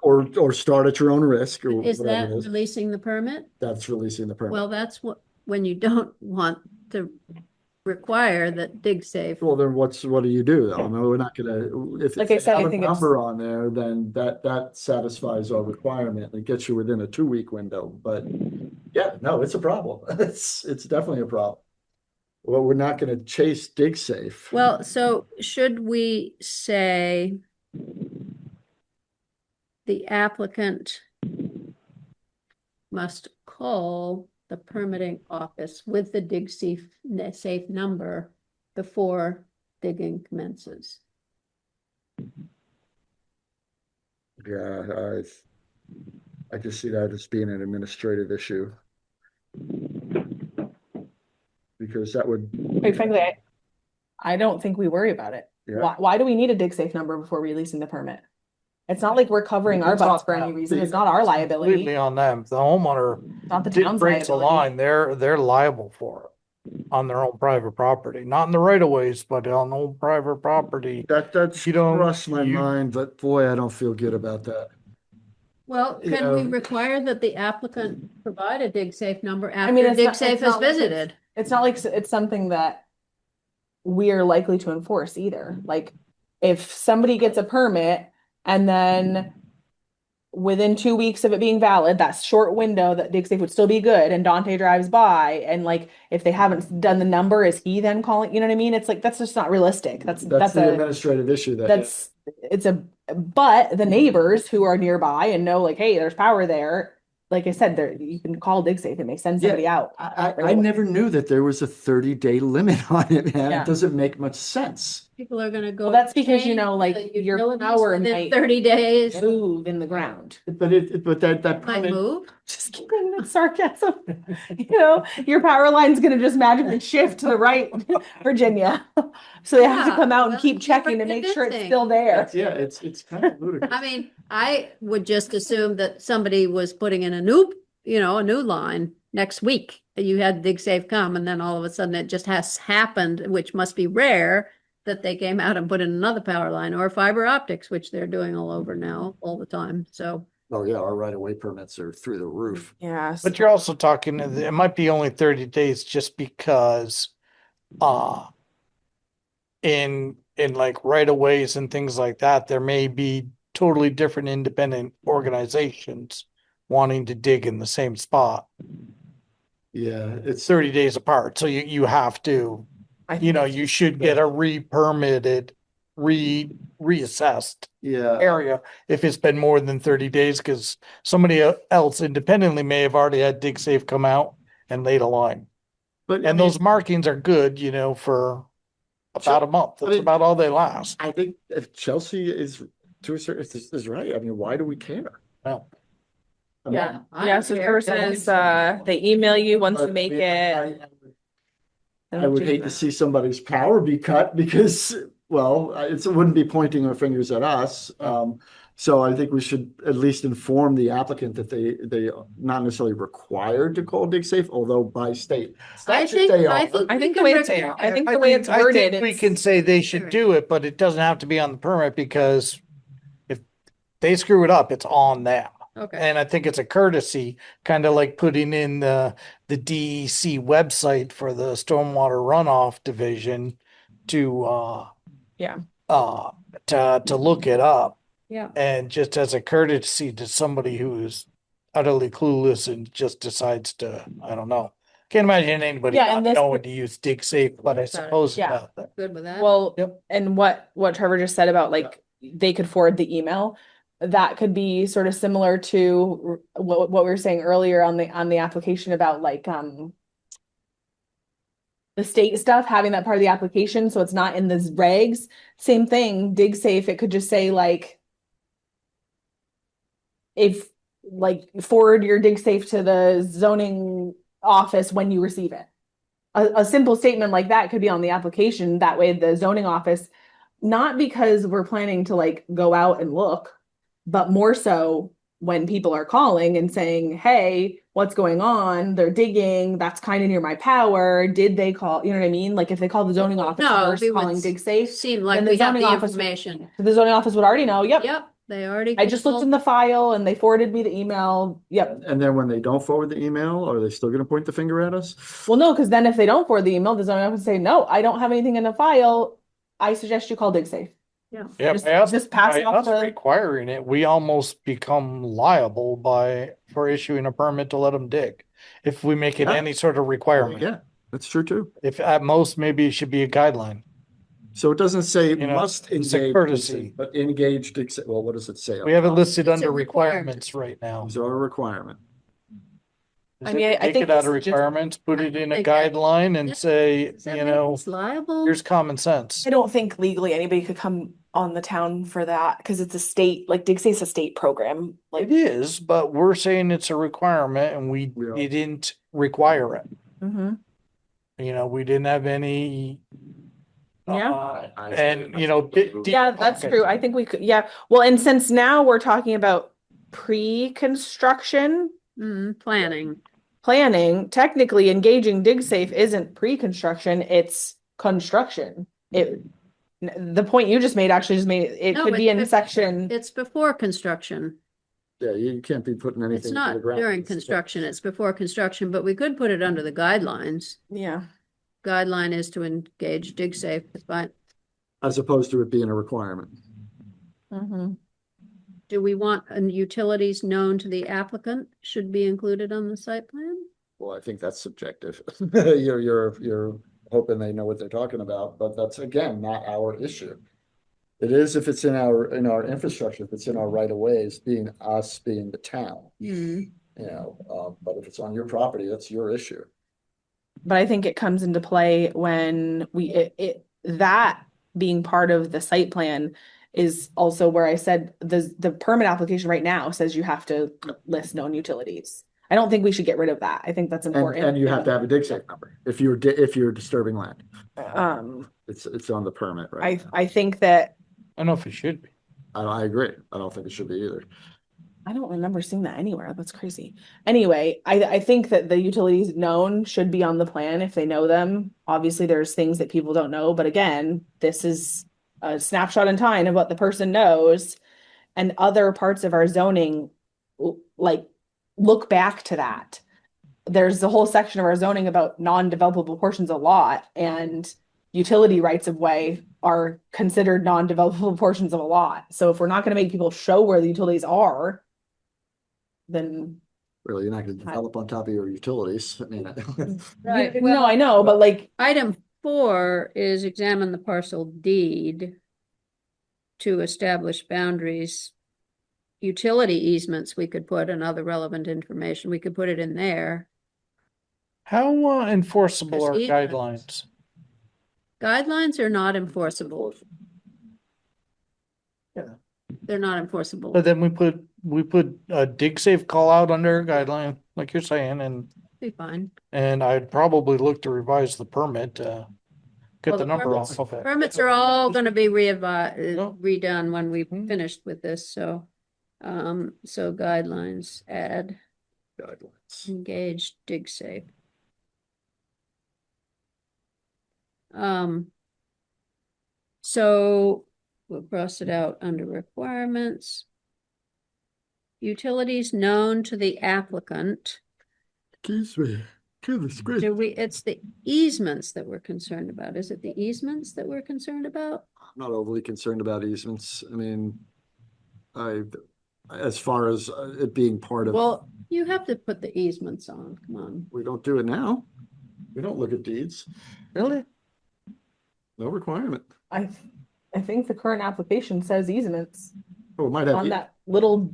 Or start at your own risk, or Is that whatever it is. releasing the permit? That's releasing the permit. Well, that's when you don't want to require that DigSafe. Well, then what do you do though? I mean, we're not gonna, if Like I it's said, I have a think it's- number on there, then that satisfies our requirement. It gets you within a 2-week window, but yeah, no, it's a problem. It's definitely a problem. Well, we're not gonna chase DigSafe. Well, so should we say the applicant must call the permitting office with the DigSafe safe number before digging commences. Yeah, I just see that as being an administrative issue. Because that would, Quite frankly, I don't think we worry about it. Yeah. Why do we need a dig safe number before releasing the permit? It's not like we're covering our butts for any reason. It's not our liability, Completely on them. The homeowner not the town's breaks a liability. line, they're liable for it on their own private property, not in the right of ways, but on their own private property. that's You don't- crossed my you- mind, but boy, I don't feel good about that. Well, You can we know- require that the applicant provide a dig safe number mean, after it's dig not- safe it's is not like it's- visited? It's not like it's something that we are likely to enforce either. Like if somebody gets a permit and then within 2 weeks of it being valid, that short window that dig safe would still be good, and Dante drives by and like if they haven't done the number, is he then calling? You know what I mean? It's like that's just not realistic. That's the administrative issue but the neighbors who are nearby and know like, hey, there's power there. Like I said, there you can call dig safe and they send somebody out. I never knew that there was a 30-day limit on it, man. Yeah. It doesn't make much sense. People are gonna go. Well, that's because, you change know, like, the your utilities power within might 30 days. Move in the ground. But that Might permit, move. Just kidding, that's sarcasm. You know, your power line's gonna just magically shift to the right, Virginia. So they have to Yeah, come out and well, keep keep checking to make sure it's convincing. still there. it's kind of ludicrous. I mean, I would just assume that somebody was putting in a new line next week. You had dig safe come and then all of a sudden it just has happened, which must be rare, that they came out and put in another power line or fiber optics, which they're doing all over now all the time. So Oh, yeah, our right-of-way permits are through the roof. Yeah. But you're also talking, it might be only 30 days just because, in like right of ways and things like that, there may be totally different independent organizations wanting to dig in the same spot Yeah, it's 30 days apart. So you have to, you should get a re-permitted, reassessed yeah. area if it's been more than 30 days, because somebody else independently may have already had dig safe come out and laid a line. But And those markings are good, for about a month. That's about all they last. I think if Chelsea is to a certain is right. I mean, why do we care? Well, I mean, Yeah, I yeah, don't so care. Trevor says, they email you once you but make I- it. I would hate to see somebody's power be cut because, well, it wouldn't be pointing our fingers at us. So I think we should at least inform the applicant that they are not necessarily required to call dig safe, although by state statute they are. I think the we way can it's, rec- I think the way it's worded, we it's, can say they should do it, but it doesn't have to be on the permit, because if they screw it up, it's on them. Okay. And I think it's a courtesy, kind of like putting in the DEC website for the stormwater runoff division to to look it up. Yeah. And just as a courtesy to somebody who's utterly clueless and just decides to, I don't know. Can't imagine anybody Yeah, not and this- knowing to use dig safe, but I suppose. Yeah. Good with that. well, Yep. and what Trevor just said about like, they could forward the email. That could be sort of similar to what we were saying earlier on the application about like, the state stuff, having that part of the application, so it's not in the regs. Same thing, dig safe, it could just say like, if like forward your dig safe to the zoning office when you receive it. A simple statement like that could be on the application. That way the zoning office, not because we're planning to like go out and look, but more so when people are calling and saying, hey, what's going on? They're digging, that's kind of near my power. Did they call? You know what I mean? Like if they call the zoning office No, first we would calling dig safe, Seemed like then the we have zoning the office- information. the zoning office would already know, yep. Yep, they already. I just looked in the file and they forwarded me the email. Yep. And then when they don't forward the email, are they still going to point the finger at us? Well, no, because then if they don't forward the email, the zoning office say, no, I don't have anything in the file. I suggest you call dig safe. Yeah, Just pass it by off us to. requiring it, we almost become liable for issuing a permit to let them dig. If we make it Yeah. any sort of requirement, Yeah, that's true too. if at most, maybe it should be a guideline. So it doesn't say You know, must engage, it's a courtesy. but engaged, well, what does it say? We have it listed It's a under requirement. requirements right now. These are a requirement. I mean, I Take think it out of this just- requirements, put it in a think that- guideline and say, Does that you make know, us liable? here's common sense. I don't think legally anybody could come on the town for that because it's a state, like DIGSA's a state program. Like, It is, but we're saying it's a requirement and we Yeah. didn't require it. mhm. You know, we didn't have any. Yeah. And you know, Yeah, that's okay. true. I think we could, yeah. Well, and since now we're talking about pre-construction Planning. planning, technically engaging DigSafe isn't pre-construction, it's construction. The point you just made actually just made, it No, could be in it's- section, It's before construction. Yeah, you can't be putting anything. It's into the not ground. during construction, it's before construction, but we could put it under the guidelines. yeah. Guideline is to engage DigSafe, but As opposed to it being a requirement. Mhm. do we want utilities known to the applicant should be included on the site plan? Well, I think that's subjective. You're hoping they know what they're talking about, but that's again, not our issue. It is if it's in our infrastructure, if it's in our right of ways, being the town, you know, but if it's on your property, that's your issue. But I think it comes into play when that being part of the site plan is also where I said the permit application right now says you have to list known utilities. I don't think we should get rid of that. I think that's important. And you have to have a dig safe number if you're disturbing land. It's on the permit, right? I think that I don't know if it should be. I agree. I don't think it should be either. I don't remember seeing that anywhere. That's crazy. Anyway, I think that the utilities known should be on the plan if they know them. Obviously, there's things that people don't know, but again, this is a snapshot in time of what the person knows. And other parts of our zoning, like, look back to that. There's a whole section of our zoning about non-developable portions of lot, and utility rights of way are considered non-developable portions of a lot. So if we're not going to make people show where the utilities are, then Really, you're not going to develop on top of your utilities. I mean, Right, no, I know, but like, Item 4 is examine the parcel deed to establish boundaries. Utility easements, we could put and other relevant information. We could put it in there. How enforceable are There's guidelines? Guidelines are not enforceable. Yeah. They're not enforceable. But then we put a dig safe call out under a guideline, like you're saying, Be fine. and I'd probably look to revise the permit to get Well, the the number permits- off of it. Permits are all gonna be No. redone when we've Hmm. finished with this, so. So guidelines, add, guidelines. engage, dig safe. So we'll cross it out under requirements. Utilities known to the applicant. Excuse me. Goodness gracious. It's the easements that we're concerned about. Is it the easements that we're concerned about? I'm not overly concerned about easements. I mean, as far as it being part of. Well, you have to put the easements on, come on. We don't do it now. We don't look at deeds. Really? No requirement. I think the current application says easements Oh, it might have. on that little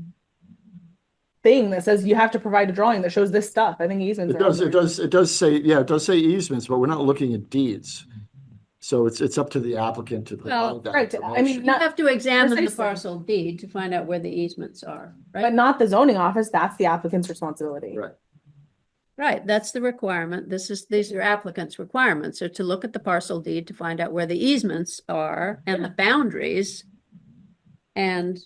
thing that says you have to provide a drawing that shows this stuff. I think easements. It does, it does say, yeah, it does say easements, but we're not looking at deeds. So it's up to the applicant to Well, provide that right, I mean, information. You have to examine the Precisely. parcel deed to find out where the easements are, But right? not the zoning office. That's the applicant's responsibility. Right. Right, that's the requirement. These are applicants' requirements, are to look at the parcel deed to find out where the easements are and the boundaries. And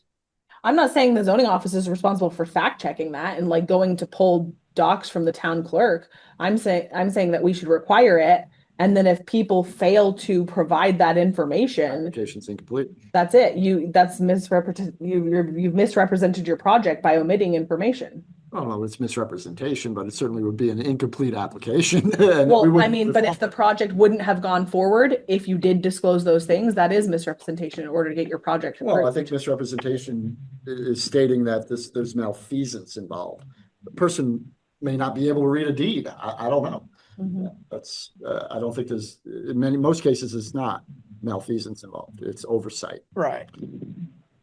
I'm not saying the zoning office is responsible for fact checking that and like going to pull docs from the town clerk. I'm saying that we should require it. And then if people fail to provide that information, Application's incomplete. that's it. You've misrepresented your project by omitting information. I don't know, it's misrepresentation, but it certainly would be an incomplete application. and we Well, I wouldn't mean, move but if the forward. project wouldn't have gone forward, if you did disclose those things, that is misrepresentation in order to get your project Well, I approved. think misrepresentation is stating that there's malfeasance involved. The person may not be able to read a deed. I don't know. Mhm. That's, I don't think most cases it's not malfeasance involved. It's oversight, Right.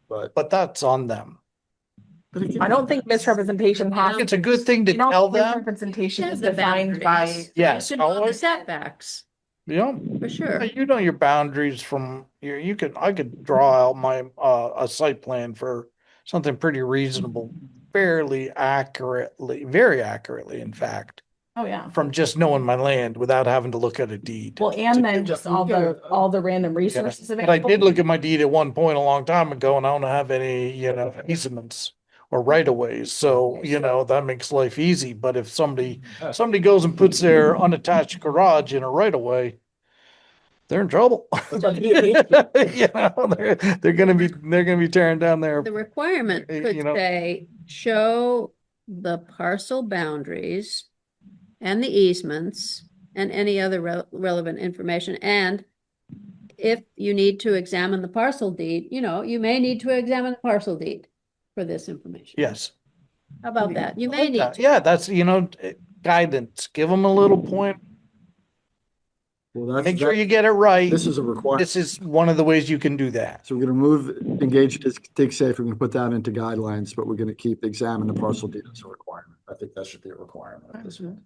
but But that's on them. But again, I don't think misrepresentation has. It's a good thing to I don't tell think them. Misrepresentation is The defined by. boundaries. Yes, You should know the always. setbacks, Yeah. for sure. You know your boundaries from you could I could draw out my a site plan for something pretty reasonable, fairly accurately, very accurately, in fact, Oh, yeah. from just knowing my land without having to look at a deed. Well, and then just all the random resources But I available. did look at my deed at one point a long time ago, and I don't have any, easements or right of ways. So, that makes life easy. But if somebody goes and puts their unattached garage in a right of way, they're in trouble. They're gonna be tearing down their, The requirement could say, show the parcel boundaries and the easements and any other relevant information. And if you need to examine the parcel deed, you may need to examine the parcel deed for this information. yes. How about that? You may need to. Yeah, that's, guidance. Give them a little point. Well, Make sure you get it right. This is a requirement. This is one of the ways you can do that. So we're gonna move engage dig safe. We're gonna put that into guidelines, but we're gonna keep examine the parcel deed as a requirement. I think that should be a requirement of this one.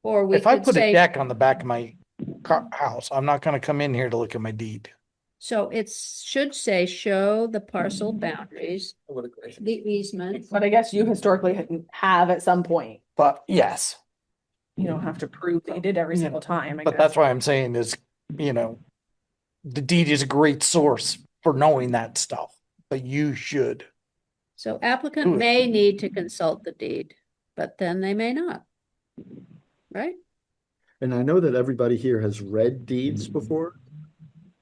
Or we If I could put a say, deck on the back of my house, I'm not gonna come in here to look at my deed. so it should say, show the parcel boundaries, What a great. the easements. But I guess you historically have at some point. But yes, You don't have to prove that you did every single time. I but guess. that's why I'm saying is, the deed is a great source for knowing that stuff, but you should. So Do applicant it. may need to consult the deed, but then they may not. Right? And I know that everybody here has read deeds before.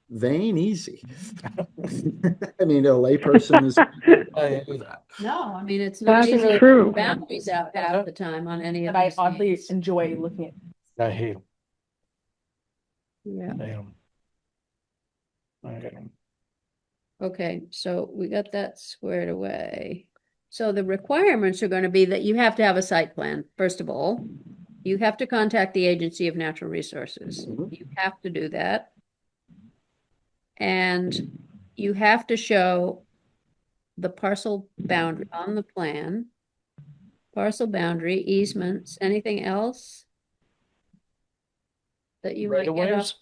They ain't easy. I mean, a layperson is. No, I mean, it's not That's easy to true. put boundaries out half the time on any of But I these oddly deeds. enjoy looking at. I hate them. Yeah, I hate 'em. I hate 'em. okay, so we got that squared away. So the requirements are gonna be that you have to have a site plan, first of all. You have to contact the Agency of Natural Resources. Mhm. You have to do that. And you have to show the parcel boundary on the plan. Parcel boundary, easements, anything else that you might Right of get off? ways?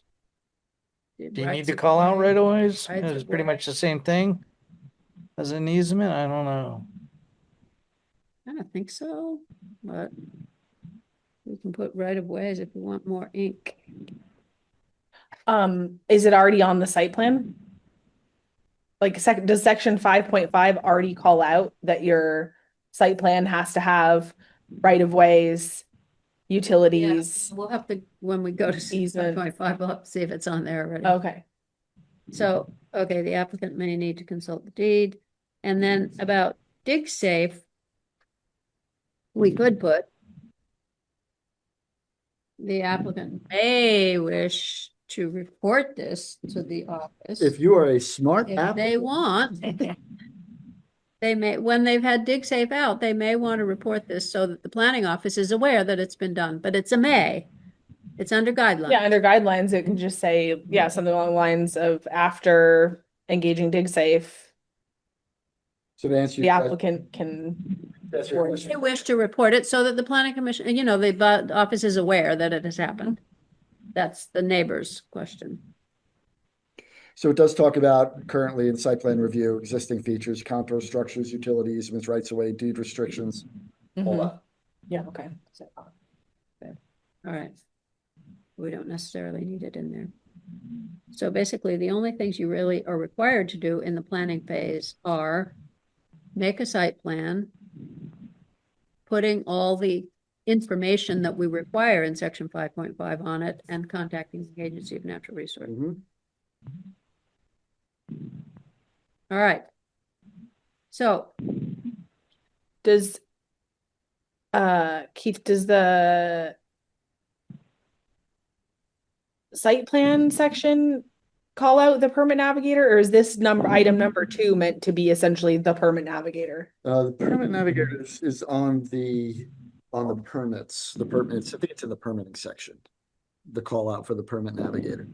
Do you need Rights to of call out way, right of ways? rights It's of pretty way. much the same thing as an easement. I don't know. I don't think so, but we can put right of ways if we want more ink. Is it already on the site plan? Like does section 5.5 already call out that your site plan has to have right of ways, utilities? We'll have to, when we go to Easement. 5.5, we'll have to see if it's on there already. Okay. So, okay, the applicant may need to consult the deed. And then about dig safe, we could put the applicant may wish to report this to the office. If you are a smart If applicant. they want. They may, when they've had dig safe out, they may want to report this so that the planning office is aware that it's been done, but it's a may. It's under guidelines. Yeah, under guidelines, it can just say, yeah, something along the lines of after engaging dig safe, So to answer the your question, applicant can. that's your question. They wish to report it so that the planning commission, the office is aware that it has happened. That's the neighbor's question. So it does talk about currently in site plan review, existing features, contour structures, utilities, easements, rights of way, deed restrictions, all Mhm. that. Yeah, okay. All right. We don't necessarily need it in there. So basically, the only things you really are required to do in the planning phase are make a site plan, putting all the information that we require in section 5.5 on it, and contacting the Agency of Natural Resources. Mhm. All right. So Does, Keith, does the site plan section call out the permit navigator, or is this item number 2 meant to be essentially the permit navigator? The permit navigator is on the permits, the permits, I think it's in the permitting section. The call out for the permit navigator.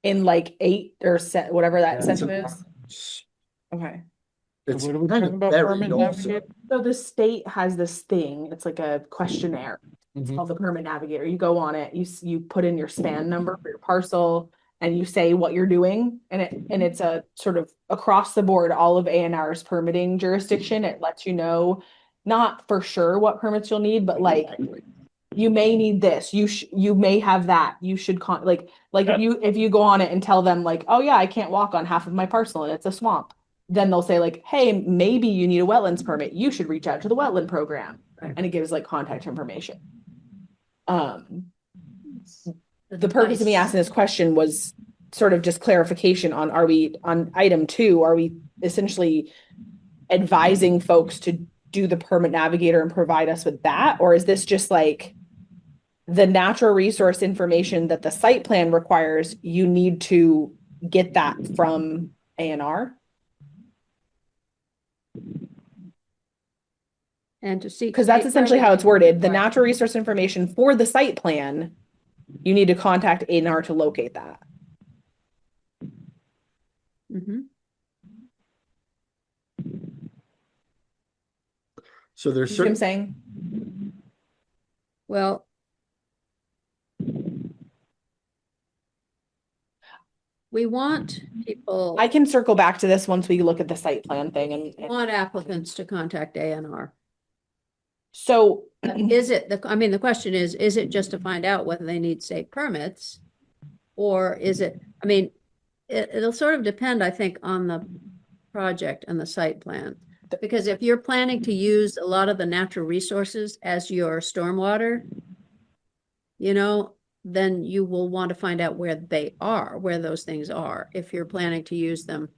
In like 8 or whatever that Yeah, section it's is? Okay. It's What are we kind talking of about, buried permit also. navigator? So the state has this thing, it's like a questionnaire. It's Mhm. called the Permit Navigator. You go on it, you put in your SPAN number for your parcel and you say what you're doing. And it's a sort of across the board, all of ANR's permitting jurisdiction. It lets you know, not for sure what permits you'll need, but like you may need this, you may have that, you should like if you go on it and tell them like, oh yeah, I can't walk on half of my parcel and it's a swamp. Then they'll say like, hey, maybe you need a wetlands permit. You should reach out to the wetland program. And it gives like contact information. The purpose of me asking this question was sort of just clarification on, are we on item 2, are we essentially advising folks to do the permit navigator and provide us with that? Or is this just like the natural resource information that the site plan requires, you need to get that from ANR? And to see. Because that's essentially how it's worded. The natural resource information for the site plan, you need to contact ANR to locate that. Mm-hmm. So there's You see what I'm certain, saying? Well, we want people, I can circle back to this once we look at the site plan thing and want applicants to contact ANR. so Is it, the question is it just to find out whether they need state permits? Or is it, it'll sort of depend, I think, on the project and the site plan. Because if you're planning to use a lot of the natural resources as your stormwater, then you will want to find out where they are, where those things are. If you're planning to use them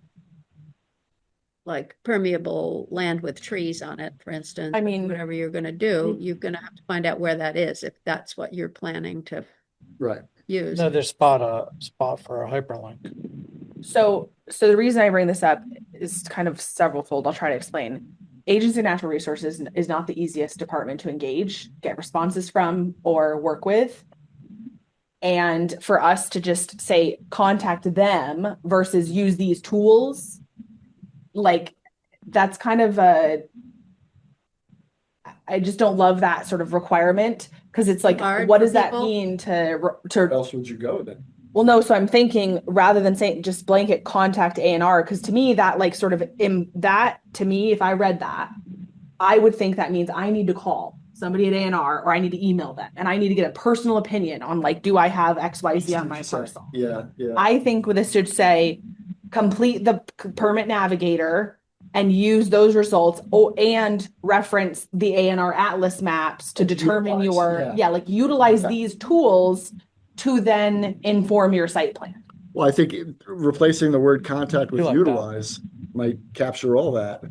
like permeable land with trees on it, for instance, whatever you're going to do, you're going to have to find out where that is if that's what you're planning to right. use. Another spot for a hyperlink. So the reason I bring this up is kind of severalfold. I'll try to explain. Agency of Natural Resources is not the easiest department to engage, get responses from, or work with. And for us to just say, contact them versus use these tools, like that's kind of I just don't love that sort of requirement because it's like, what does that mean to Where else would you go then? Well, no, so I'm thinking rather than saying just blanket contact ANR, because to me that like sort of if I read that, I would think that means I need to call somebody at ANR or I need to email them and I need to get a personal opinion on like, do I have XYZ on my parcel? Yeah. I think this should say complete the permit navigator and use those results and reference the ANR Atlas maps to determine utilize these tools to then inform your site plan. Well, I think replacing the word contact with like utilize might capture all that.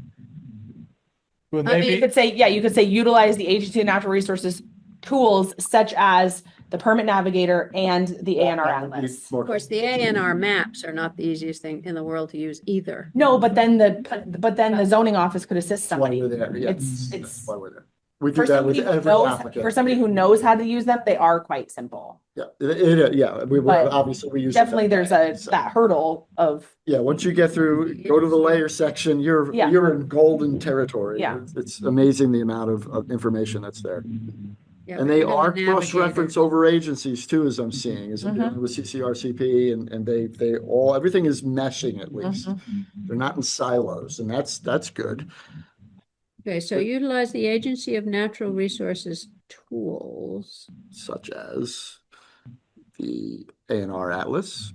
You could say utilize the Agency of Natural Resources tools such as the permit navigator and the ANR Atlas. Of course, the ANR maps are not the easiest thing in the world to use either. No, but then the zoning office could assist somebody. Why we're there. Yeah. It's why we're there. We do that with every applicant. For somebody who knows how to use them, they are quite simple. Yeah, we obviously we use definitely there's that hurdle of once you get through, go to the layer section, you're in golden territory. Yeah. It's amazing the amount of information that's there. Yeah, And they are cross-reference over agencies too, as I'm seeing, as I'm Mm-hmm. doing with CCRCP, and they all, everything is meshing at least. Mm-hmm. They're not in silos, and that's good. Okay, so utilize the Agency of Natural Resources tools. Such as the ANR Atlas.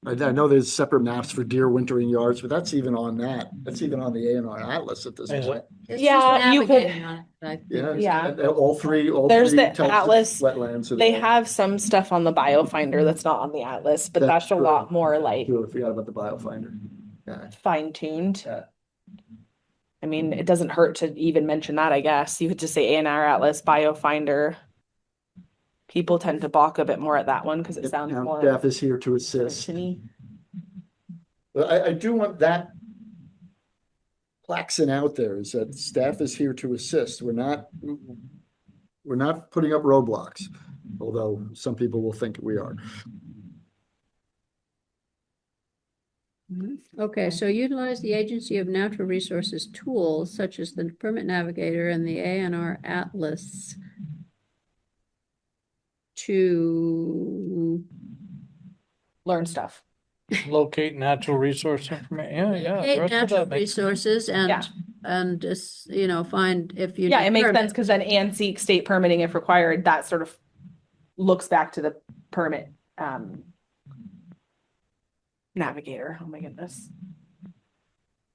I know there's separate maps for deer wintering yards, but that's even on that. That's even on the ANR Atlas at this point. It's Yeah, you could- navigating on it, I think. Yeah. And all three There's the types of Atlas. wetlands. They have some stuff on the BioFinder that's not on the Atlas, but that's a true. lot more like I forgot about the BioFinder. Yeah. fine-tuned. Yeah. I mean, it doesn't hurt to even mention that, I guess. You could just say ANR Atlas, BioFinder. People tend to balk a bit more at that one because it sounds more Staff is here to assist. to But I do want that plaxing out there, is that staff is here to assist. We're not putting up roadblocks, although some people will think we are. Okay, so utilize the Agency of Natural Resources tools such as the Permit Navigator and the ANR Atlas to Learn stuff. Locate natural resource information. Yeah, yeah. the locate rest of natural that makes- resources Yeah. and just, you know, find if you. Yeah, it makes determine- sense because then and seek state permitting if required. That sort of looks back to the permit navigator. Oh my goodness.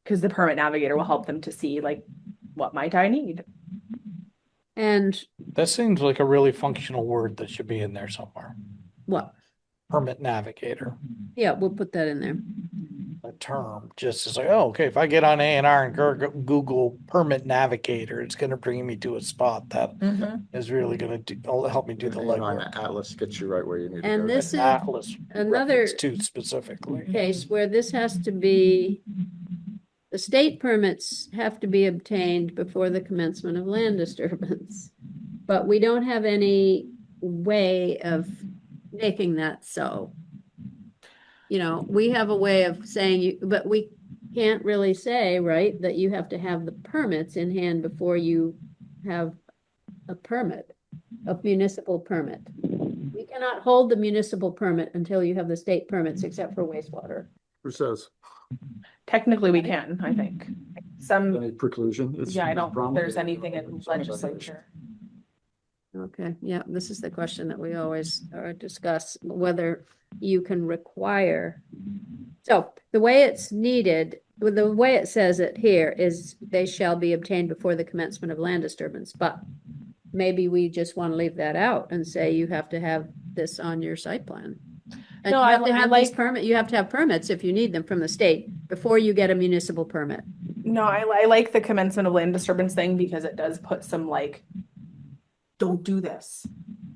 Because the permit navigator will help them to see like what might I need. And That seems like a really functional word that should be in there somewhere. what? Permit navigator, Yeah, we'll put that in there. a term, just as like, oh, okay, if I get on A&R and Google permit navigator, it's gonna bring me to a spot that is really gonna help me do the And legwork. Atlas gets you right where you need to And go. this is Atlas another reference too specifically. case where this has to be, the state permits have to be obtained before the commencement of land disturbance. But we don't have any way of making that so. You know, we have a way of saying you, but we can't really say, right, that you have to have the permits in hand before you have a permit, a municipal permit. We cannot hold the municipal permit until you have the state permits, except for wastewater. Who says? Technically, we can, I think. Some, Any preclusion? It's yeah, I don't think there's promulgated. anything in legislature. Okay, yeah, this is the question that we always discuss, whether you can require. So the way it's needed, with the way it says it here is they shall be obtained before the commencement of land disturbance, but maybe we just want to leave that out and say you have to have this on your site plan. And No, you I- have to I have like- these permit, you have to have permits if you need them from the state before you get a municipal permit. No, I like the commencement of land disturbance thing because it does put some like, don't do this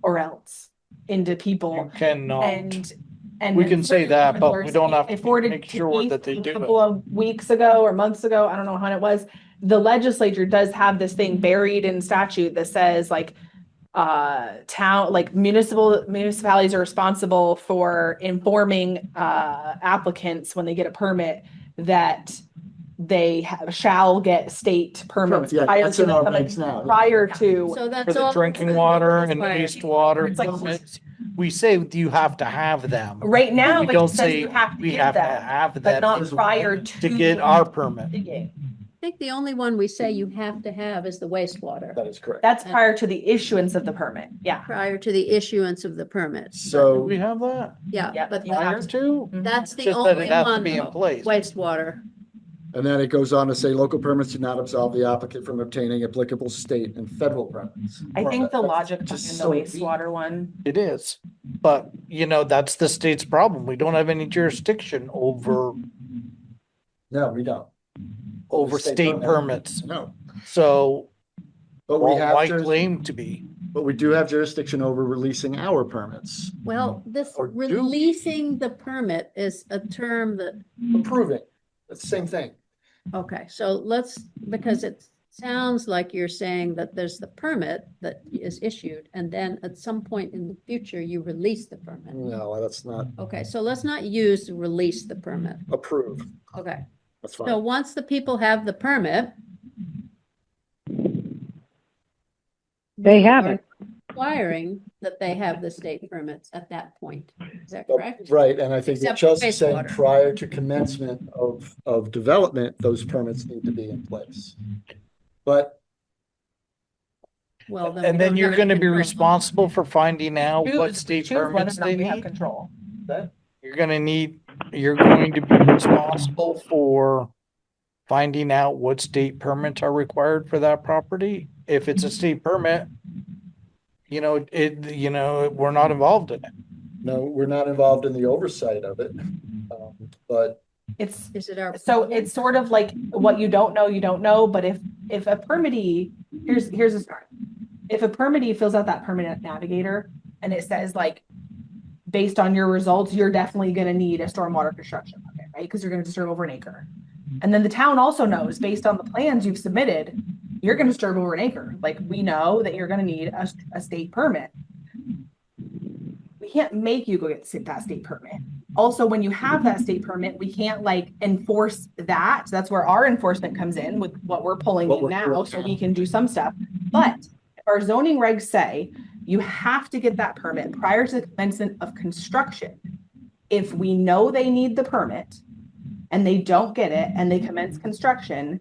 or else into You people cannot. and We then can say that, but we don't have I to forwarded make sure to that they Keith do a it. couple of weeks ago or months ago, I don't know when it was. The legislature does have this thing buried in statute that says like town, like municipalities are responsible for informing applicants when they get a permit that they shall get state permits Yeah, prior that's to in our the- regs now. prior to. So For that's the all. drinking water and required. wastewater It's like- permits, we say you have to have them. Right now, We it don't says say you have to we give have to them, have but them not prior to get our permit. digging. I think the only one we say you have to have is the wastewater That is correct. That's prior to the issuance of the permit. Yeah. prior to the issuance of the permit. Do So we have that? Yeah, Yep, but you have Prior to? that's the Just that only it has to one, be in place. wastewater. And then it goes on to say local permits do not absolve the applicant from obtaining applicable state and federal permits. I think the logic Just behind the so weak. wastewater one. It is. But, you know, that's the state's problem. We don't have any jurisdiction over No, we don't. state permits. No, So but we why have, claim to be? but we do have jurisdiction over releasing our permits. Well, this Or do- releasing the permit is a term that, Approving, it's the same thing. okay, so let's, because it sounds like you're saying that there's the permit that is issued, and then at some point in the future, you release the permit. No, that's not Okay, so let's not use release the permit. approve. Okay, That's so fine. once the people have the permit. They we have are it. Requiring that they have the state permits at that point. Is that Oh, correct? Right, and I think that Except for Chelsea's saying wastewater. prior to commencement of development, those permits need to be in place. But Well, And we then don't you're have gonna any be control. responsible for finding out what Choose- state choose whether or permits not they we have need. control. You're going to be responsible for finding out what state permits are required for that property. If it's a state permit, we're not involved in it. no, we're not involved in the oversight of it. But It's Is it our? so it's sort of like what you don't know, but if a permittee, here's a start. If a permittee fills out that permit navigator and it says like, based on your results, you're definitely gonna need a stormwater construction permit, right? Because you're gonna disturb over an acre. And then the town also knows, based on the plans you've submitted, you're gonna disturb over an acre. Like, we know that you're gonna need a state permit. We can't make you go get that state permit. also, when you have that state permit, we can't like enforce that. So that's where our enforcement comes in with what we're pulling What in we're now, doing so now. we can do some stuff. But if our zoning regs say you have to get that permit prior to the commencement of construction. If we know they need the permit and they don't get it and they commence construction,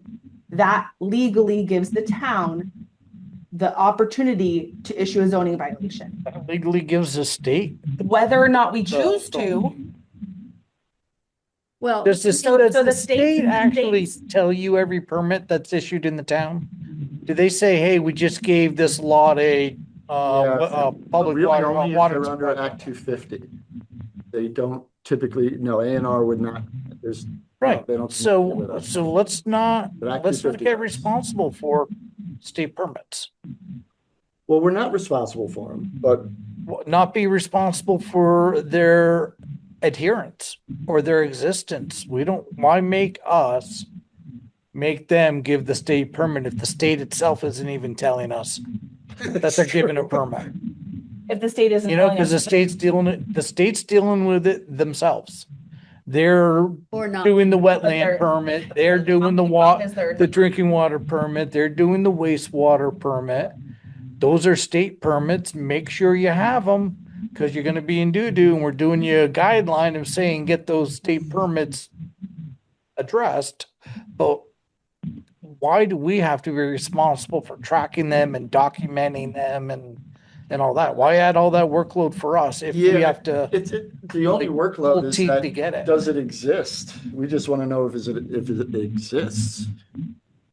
that legally gives the town the opportunity to issue a zoning violation. That legally gives the state. Whether or not we choose to, Well, Does the, So does the the states- state actually states- tell you every permit that's issued in the town? Do they say, hey, we just gave this lot a public Really water, only if water they're under supply? Act 250. They don't typically, no, A&R would not, there's. Right. They don't communicate with us. So let's not But Act get 250 responsible for state permits. Well, we're not responsible for them, but Not be responsible for their adherence or their existence. Why make them give the state permit if the state itself isn't even telling us that they're giving a permit? if the state isn't. You know, telling because us- the state's dealing with it themselves. They're or not. doing the they're- wetland permit, they're doing Is there- the drinking water permit, they're doing the wastewater permit. Those are state permits. Make sure you have them because you're going to be in doo-doo, and we're doing you a guideline of saying get those state permits addressed. But why do we have to be responsible for tracking them and documenting them and all that? Why add all that workload for us if we have to the only workload is teeth that, to get it? does it exist? We just want to know if it exists.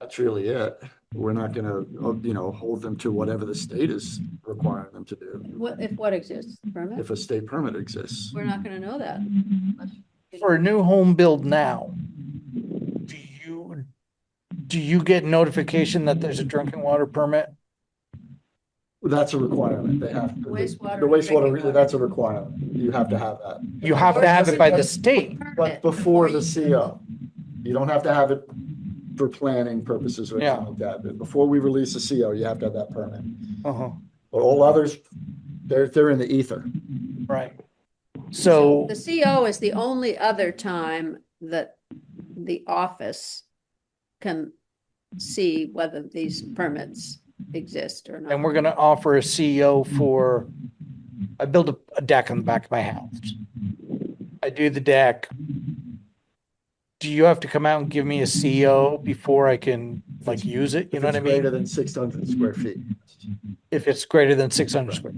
That's really it. We're not gonna, hold them to whatever the state is requiring them to do. What exists? Permit? If a state permit exists. We're not gonna know that. For a new home build now, do you get notification that there's a drinking water permit? That's a requirement. They have. Wastewater, The wastewater, drinking water. that's a requirement. You have to have that. You have to have it by the state. But before the CO, you don't have to have it for planning purposes or anything like that. But before we release a CO, you have to have that permit. Uh-huh. But all others, they're in the ether. Right. So, The CO is the only other time that the office can see whether these permits exist or not. and we're gonna offer a CO for, I build a deck on the back of my house. I do the deck. Do you have to come out and give me a CO before I can use it? You know what I If it's greater mean? than 600 square feet. If it's greater than 600 square.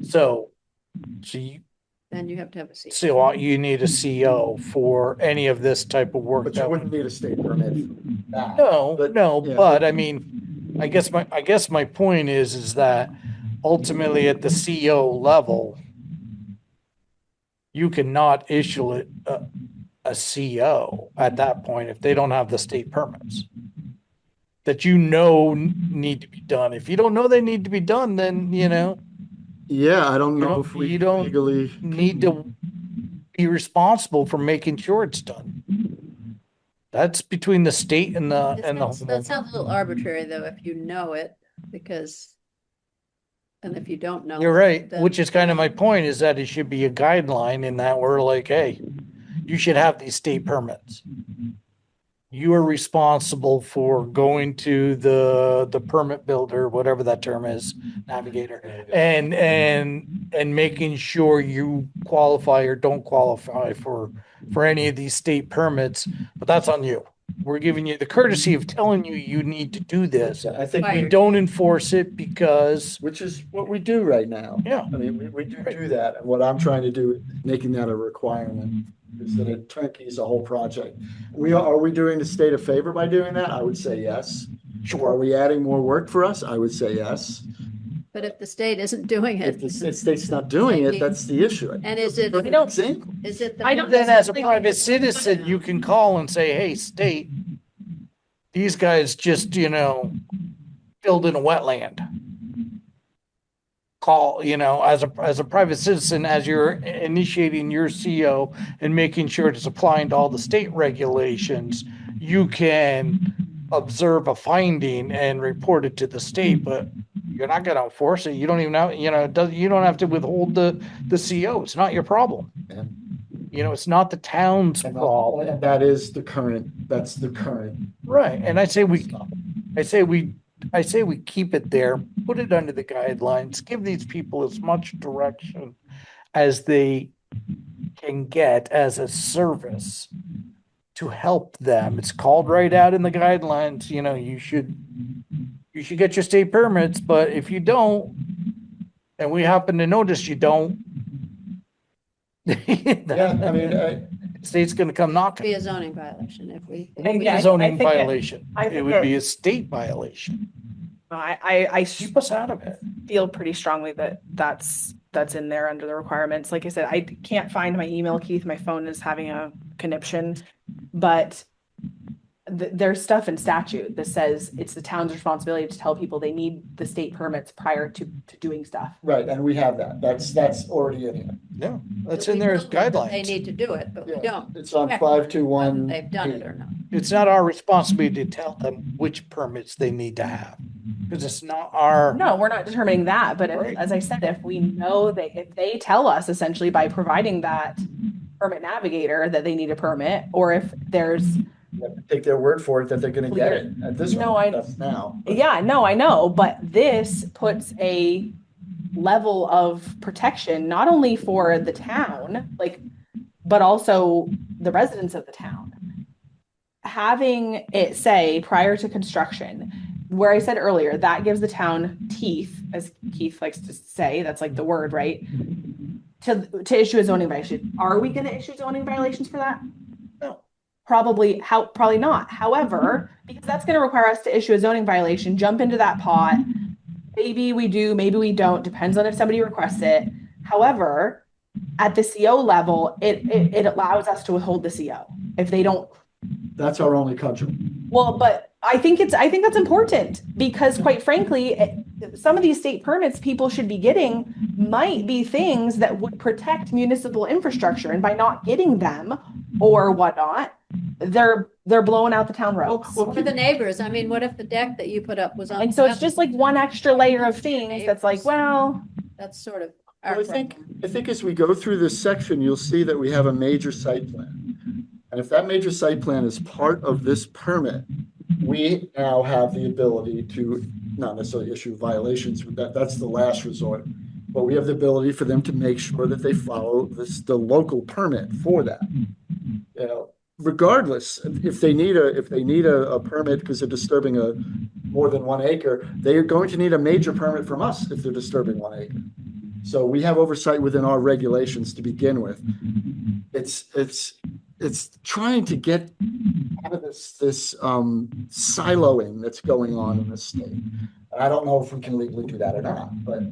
So Then you have to have a CO. so you need a CO for any of this type of work. But you wouldn't need a state permit for that. No, But, no, yeah. but I mean, I guess my point is that ultimately at the CO level, you cannot issue it a CO at that point if they don't have the state permits that need to be done. If you don't know they need to be done, then Yeah, I don't know don't- if we you don't legally. need to be responsible for making sure it's done. That's between the state and the That sounds a little arbitrary, though, if you know it, and if you don't know. You're right, then- which is kind of my point, is that it should be a guideline in that we're like, hey, you should have these state permits. You are responsible for going to the permit builder, whatever that term is, navigator, and making sure you qualify or don't qualify for any of these state permits, but that's on you. We're giving you the courtesy of telling you you need to do this. I think, We don't enforce it because, which is what we do right now. yeah. I mean, we do that. And what I'm trying to do, making that a requirement, is that it turkeys the whole project. Are we doing the state a favor by doing that? I would say yes. Are we adding more work for us? I would say yes. But if the state isn't doing If it, the state's not doing it, that's the issue. and is it, For example, is it? the- I don't- Then as a private citizen, you can call and say, hey, state, these guys just, filled in a wetland. Call, as a private citizen, as you're initiating your CO and making sure it's applying to all the state regulations, you can observe a finding and report it to the state, but you're not going to enforce it. You don't even have, you don't have to withhold the CO. It's not your problem. You know, it's not the town's And problem. and that is the current, that's the current. Right, and I say we stuff. I say we keep it there, put it under the guidelines, give these people as much direction as they can get as a service to help them. It's called right out in the guidelines, you know, you should get your state permits, but if you don't, and we happen to notice you don't, Yeah, I mean, state's gonna come knocking. Be a zoning violation if we. It wouldn't be Yeah, a I zoning think violation. I think It would be a state violation. I Keep us out of it. feel pretty strongly that that's in there under the requirements. Like I said, I can't find my email, Keith. My phone is having a conniption, but there's stuff in statute that says it's the town's responsibility to tell people they need the state permits prior to doing stuff. right, and we have that. That's already in here. Yeah, that's We in there as know that They guidelines. need to do it, but we Yeah, don't. It's on check 521. whether They've done it or not. It's not our responsibility to tell them which permits they need to have. Because it's not our, No, we're not determining that, but Right. as I said, if we know that if they tell us essentially by providing that permit navigator that they need a permit, or if there's You have to take their word for it that they're gonna get it at this No, point. That's now. Yeah, no, I know, but this puts a level of protection not only for the town, but also the residents of the town. Having it say prior to construction, where I said earlier, that gives the town teeth, as Keith likes to say, that's like the word, right? To issue a zoning violation. Are we going to issue zoning violations for that? No. Probably not. However, because that's going to require us to issue a zoning violation, jump into that pot. Maybe we do, maybe we don't, depends on if somebody requests it. However, at the CO level, it allows us to withhold the CO if they don't. That's our only country. Well, but I think that's important because quite frankly, some of these state permits people should be getting might be things that would protect municipal infrastructure. And by not getting them or whatnot, they're blowing out the town roads. For the neighbors, I mean, what if the deck that you put up was on? And so it's just like one extra layer of things that's like, well, That's sort of Well, our I think problem. as we go through this section, you'll see that we have a major site plan. And if that major site plan is part of this permit, we now have the ability to not necessarily issue violations, but that's the last resort. But we have the ability for them to make sure that they follow the local permit for that. You know, regardless, if they need a permit because they're disturbing a more than 1 acre, they are going to need a major permit from us if they're disturbing 1 acre. So we have oversight within our regulations to begin with. It's trying to get out of this siloing that's going on in the state. And I don't know if we can legally do that or not, but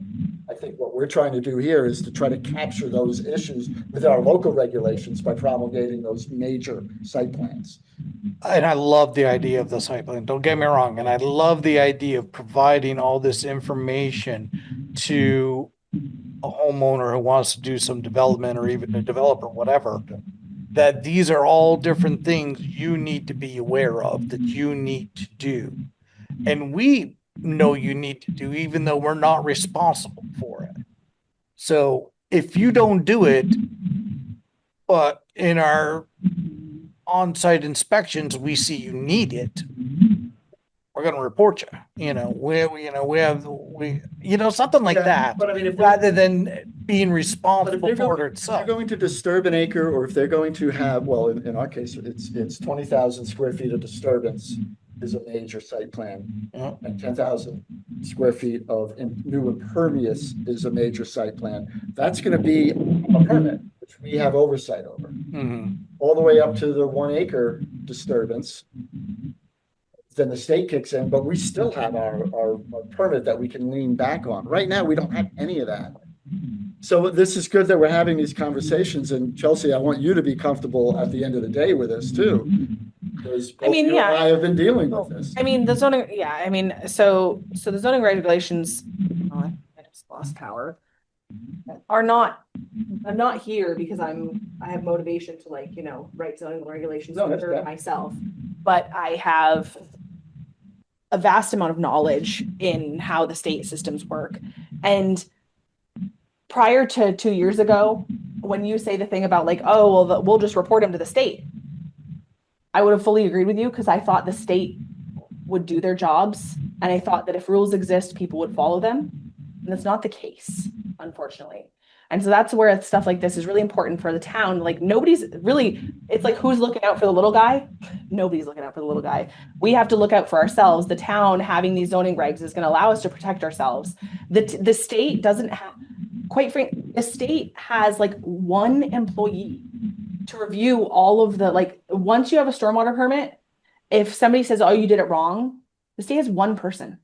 I think what we're trying to do here is to try to capture those issues with our local regulations by promulgating those major site plans. and I love the idea of the site plan, don't get me wrong, and I love the idea of providing all this information to a homeowner who wants to do some development or even a developer, whatever, that these are all different things you need to be aware of, that you need to do. And we know you need to do, even though we're not responsible for it. So if you don't do it, but in our on-site inspections, we see you need it, we're going to report you. Something like Yeah, that, but I mean, if rather than being But if responsible they're for it going, if they're itself. going to disturb an acre, or if they're going to have, well, in our case, it's 20,000 square feet of disturbance is a major site plan. Yeah. And 10,000 square feet of new impervious is a major site plan. That's gonna be a permit, which we have oversight over, Mhm. all the way up to the 1 acre disturbance. Then the state kicks in, but we still have our permit that we can lean back on. Right now, we don't have any of that. So this is good that we're having these conversations, and Chelsea, I want you to be comfortable at the end of the day with this too. Because both you and I have been dealing with this. I mean, the zoning, yeah, I mean, so the zoning regulations, oh, I just lost power, are not, I'm not here because I have motivation to write zoning regulations No, that's for fair. myself, but I have a vast amount of knowledge in how the state systems work. And prior to 2 years ago, when you say the thing about like, oh, well, we'll just report them to the state. I would have fully agreed with you because I thought the state would do their jobs. And I thought that if rules exist, people would follow them. And that's not the case, unfortunately. And so that's where stuff like this is really important for the town. Like nobody's really, it's like who's looking out for the little guy? Nobody's looking out for the little guy. We have to look out for ourselves. The town having these zoning regs is going to allow us to protect ourselves. The state doesn't have, quite frankly, the state has like one employee to review all of the, like, once you have a stormwater permit, if somebody says, oh, you did it wrong, the state has one person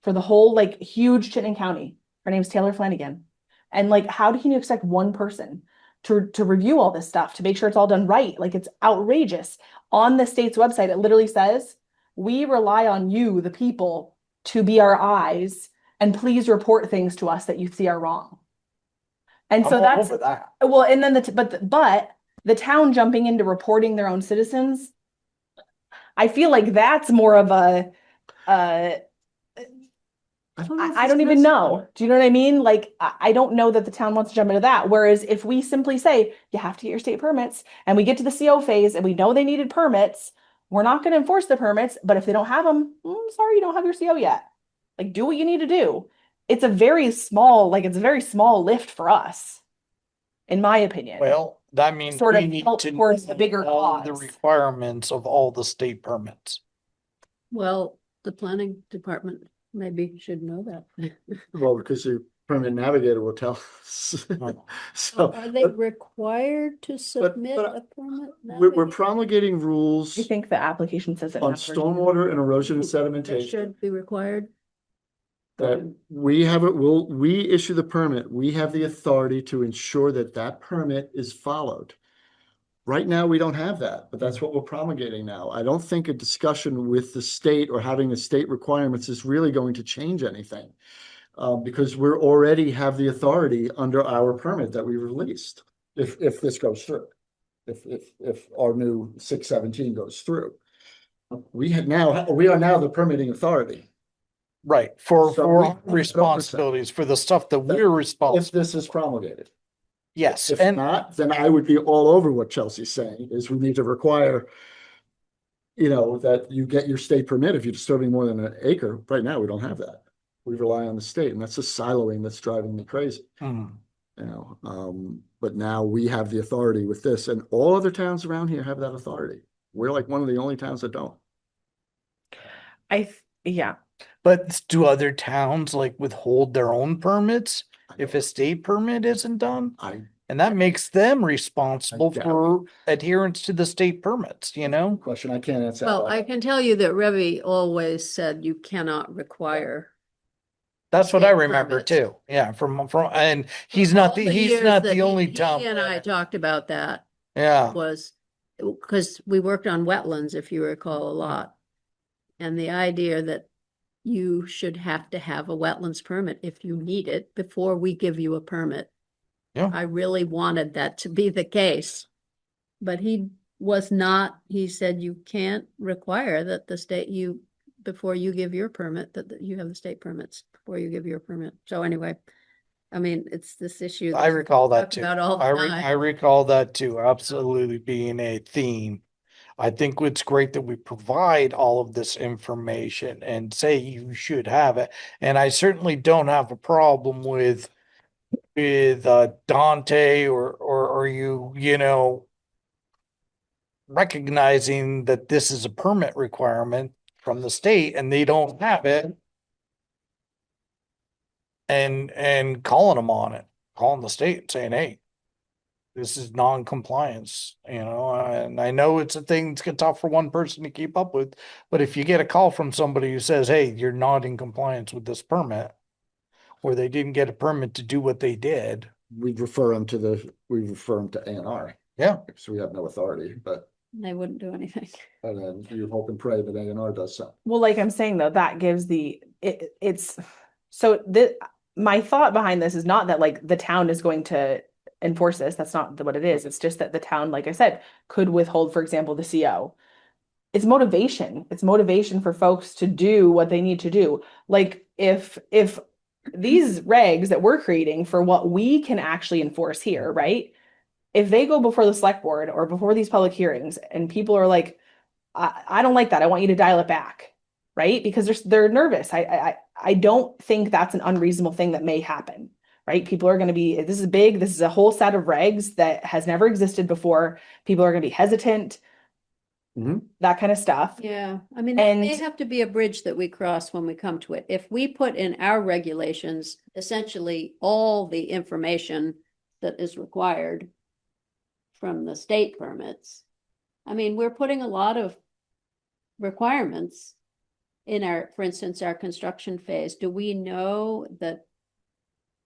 for the whole like huge Chittenden County. Her name's Taylor Flanagan. And like, how can you expect one person to review all this stuff, to make sure it's all done right? Like, it's outrageous. On the state's website, it literally says, we rely on you, the people, to be our eyes, and please report things to us that you see are wrong. And so I'm all that's, over that. well, and then but the town jumping into reporting their own citizens, I feel like that's more of a, I don't even know. Do you know what I mean? Like, I don't know that the town wants to jump into that. Whereas if we simply say, you have to get your state permits, and we get to the CO phase and we know they needed permits, we're not going to enforce the permits. But if they don't have them, sorry, you don't have your CO yet. Like, do what you need to do. It's a very small lift for us, in my opinion. Well, that means Sort we of need help to towards know the bigger all the cause. requirements of all the state permits. Well, the planning department maybe should know that. Well, because the permit navigator will tell us. Oh. So, Are they required to submit but a permit? we're promulgating rules I think the application says it. on now. stormwater and erosion and They sedimentation. should be required. That we have it, we issue the permit, we have the authority to ensure that that permit is followed. Right now, we don't have that, but that's what we're promulgating now. I don't think a discussion with the state or having the state requirements is really going to change anything. Because we're already have the authority under our permit that we released, if this goes through. If our new 617 goes through. We are now the permitting authority. Right, So for we- responsibilities, for the stuff that we're responsible. If this is promulgated. Yes, If and not, then I would be all over what Chelsea's saying, is we need to require, that you get your state permit if you're disturbing more than an acre. Right now, we don't have that. We rely on the state, and that's the siloing that's driving me crazy. Mhm. But now we have the authority with this, and all other towns around here have that authority. We're like one of the only towns that don't. Yeah. But do other towns like withhold their own permits if a state permit isn't done? And that makes them responsible doubt for adherence to the state permits, Question, I can't answer. Well, I can tell you that Revy always said you cannot require. That's what I state remember permits. too. Yeah, and he's not All the he's years not that the only he town. and I talked about that Yeah, was because we worked on wetlands, if you recall, a lot. And the idea that you should have to have a wetlands permit if you need it before we give you a permit. Yeah. I really wanted that to be the case. But he said you can't require that the state before you give your permit, that you have the state permits before you give your permit. So anyway, I mean, it's this issue. I recall that talk too. about all the time. I recall that too, absolutely being a theme. I think it's great that we provide all of this information and say you should have it. And I certainly don't have a problem with Dante or you recognizing that this is a permit requirement from the state and they don't have it, and calling them on it, calling the state and saying, hey, this is non-compliance, and I know it's a thing that's tough for one person to keep up with, but if you get a call from somebody who says, hey, you're not in compliance with this permit, or they didn't get a permit to do what they did. We refer them to A&R. Yeah. So we have no authority, but They wouldn't do anything. and then you hope and pray that A&R does something. Well, like I'm saying though, that gives my thought behind this is not that like the town is going to enforce this. That's not what it is. It's just that the town, like I said, could withhold, for example, the CO. It's motivation. It's motivation for folks to do what they need to do. Like if these regs that we're creating for what we can actually enforce here, right? if they go before the select board or before these public hearings and people are like, I don't like that. I want you to dial it back, right? Because they're nervous. I don't think that's an unreasonable thing that may happen, right? People are going to be, this is big. This is a whole set of regs that has never existed before. People are going to be hesitant, that kind of stuff. Yeah, I mean, that may And have to be a bridge that we cross when we come to it. If we put in our regulations, essentially all the information that is required from the state permits, I mean, we're putting a lot of requirements in our, for instance, our construction phase. Do we know that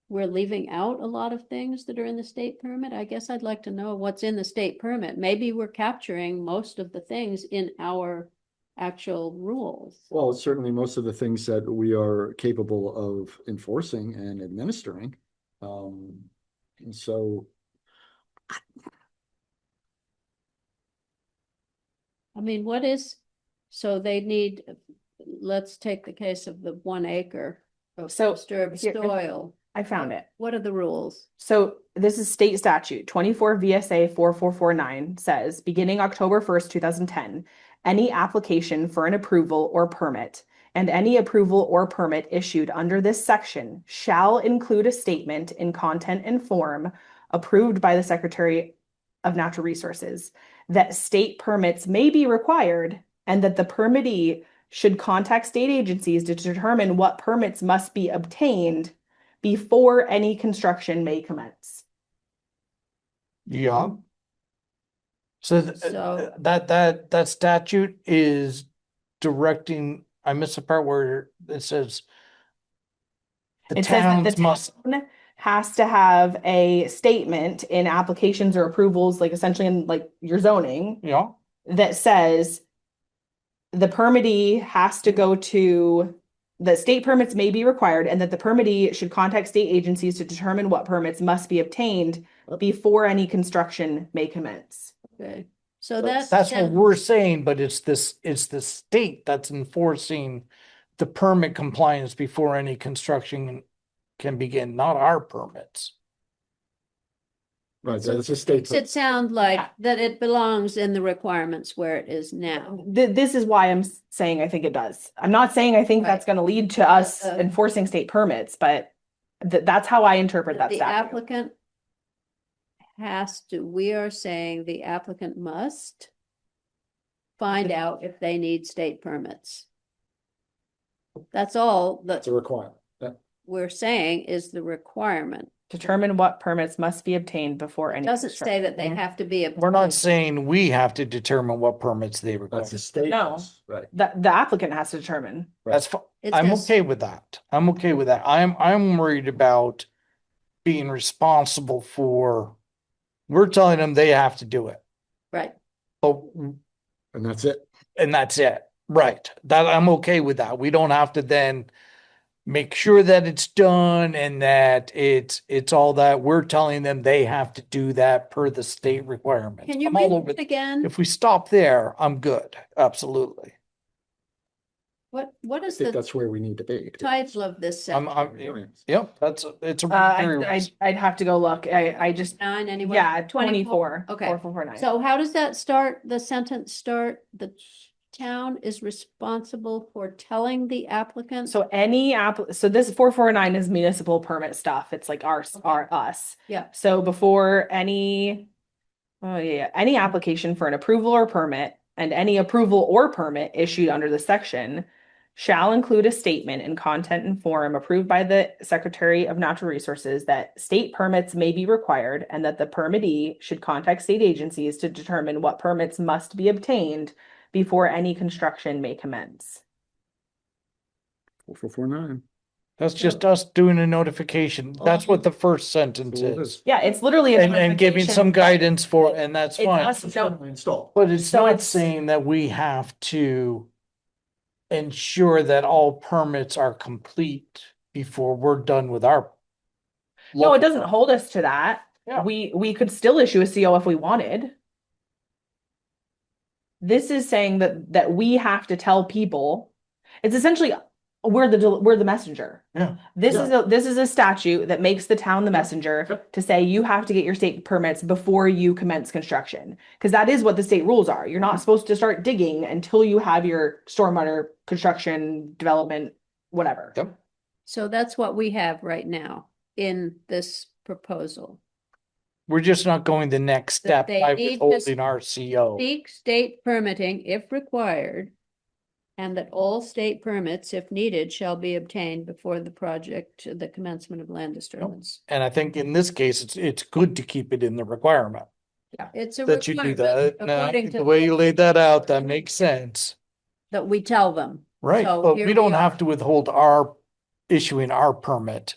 we're leaving out a lot of things that are in the state permit? I guess I'd like to know what's in the state permit. Maybe we're capturing most of the things in our actual rules. Well, certainly most of the things that we are capable of enforcing and administering. And so, I mean, what is, so they need, let's take the case of the 1 acre of So, disturbed here- soil. I found it. What are the rules? So this is state statute 24 VSA 4449 says, beginning October 1st, 2010, any application for an approval or permit and any approval or permit issued under this section shall include a statement in content and form approved by the Secretary of Natural Resources that state permits may be required and that the permittee should contact state agencies to determine what permits must be obtained before any construction may commence. Yeah. So So- that statute is directing, I missed the part where it says the It says that the towns must, town has to have a statement in applications or approvals, like essentially in like your zoning, yeah, that says the permittee has to go to, the state permits may be required and that the permittee should contact state agencies to determine what permits must be obtained before any construction may commence. Okay, so That's- that's. that's what we're saying, but it's the state that's enforcing the permit compliance before any construction can begin, not our permits. right, So that's a state. Makes it sound like that it belongs in the requirements where it is now. This is why I'm saying I think it does. I'm not saying I think Right. that's going to lead to us Uh, enforcing state permits, but that's how I interpret that The statute. applicant has to, we are saying the applicant must find out if they need state permits. That's all that It's a requirement. we're saying is the requirement. Determine what permits must be obtained before It any. doesn't say that they have to be. We're not saying we have to determine what permits they require. That's a state. No. Right. The applicant has to determine. That's, It I'm says- okay with that. I'm okay with that. I'm worried about being responsible for, we're telling them they have to do it. Right, But, And that's it. and that's it. Right. That, I'm okay with that. We don't have to then make sure that it's done and that it's all that. We're telling them they have to do that per the state requirements. can you I'm all read over it again? If we stop there, I'm good. Absolutely. What I is think the that's where we need to be. title of this I'm, section? yep, it's a. I'd have to go look. I just, 9 anyway? yeah, 24. Okay. 4449. So how does that start, the sentence start? The town is responsible for telling the applicant? So so this 449 is municipal permit stuff. It's like us. Yeah. So before any application for an approval or permit and any approval or permit issued under the section shall include a statement in content and form approved by the Secretary of Natural Resources that state permits may be required and that the permittee should contact state agencies to determine what permits must be obtained before any construction may commence. 4449. That's just us doing a notification. That's what the first sentence So it is. is. Yeah, it's literally a And giving some notification. guidance for, and that's It's fine. us- no, Install. But it's So not it's- saying that we have to ensure that all permits are complete before we're done with our. No, it doesn't hold us to that. Yeah. We could still issue a CO if we wanted. This is saying that we have to tell people, it's essentially we're the messenger. Yeah. This is a statute that makes the town the messenger Yep. to say you have to get your state permits before you commence construction. Because that is what the state rules are. You're not supposed to start digging until you have your stormwater construction development, whatever. Yep. So that's what we have right now in this proposal. We're just not going the next That step they by need to withholding our CO. Seek state permitting if required, and that all state permits, if needed, shall be obtained before the project, the commencement of land disturbance. And I think in this case, it's good to keep it in the requirement It's a that you do requirement, that. Now, according to the way you laid that out, that makes sense. that we tell them. Right, So but here we don't are. have to withhold issuing our permit.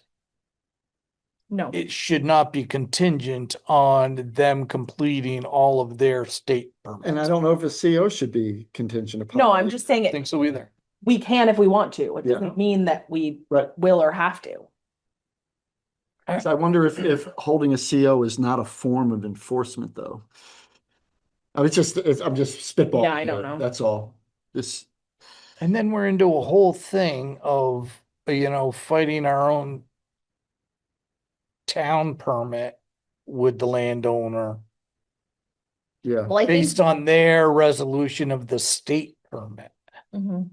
No. It should not be contingent on them completing all of their state permits. And I don't know if a CO should be contingent upon. No, I'm just saying I think so either. we can if we want to. It Yeah. doesn't mean that we Right. will or have to. So I wonder if holding a CO is not a form of enforcement, though. I'm just spitballing. Yeah, I don't here, know. That's all. This, And then we're into a whole thing of, fighting our own town permit with the landowner yeah. Well, I think based on their resolution of the state permit. Mhm.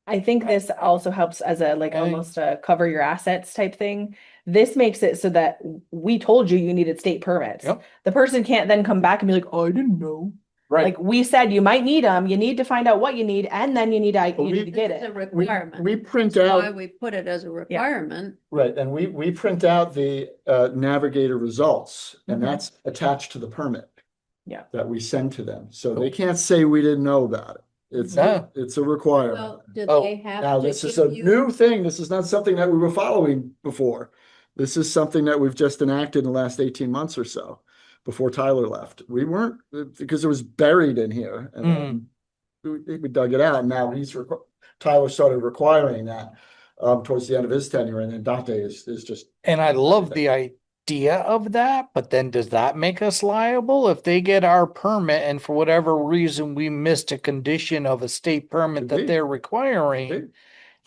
I think this also helps as a like I think- almost a cover your assets type thing. This makes it so that we told you needed state permits. Yep. The person can't then come back and be like, "Oh, I didn't know." Right. Like we said, you might need them. You need to find out what you need, and then you need to get It's a it. requirement. We print That's why out, we put it as a requirement. right, and we print out the navigator results, and Mhm. that's attached to the permit. Yeah. That we send to them, so they can't say we didn't know about it. It's No. a requirement. Well, do Oh, they have Now, to this is give a you? new thing. This is not something that we were following before. This is something that we've just enacted in the last 18 months or so, before Tyler left. We weren't, because it was buried in here, and then we dug it out, and now Tyler started requiring that towards the end of his tenure, and then Dante is just. And I love the idea of that, but then does that make us liable if they get our permit and for whatever reason we missed a condition of a state permit Could that be. they're requiring? Could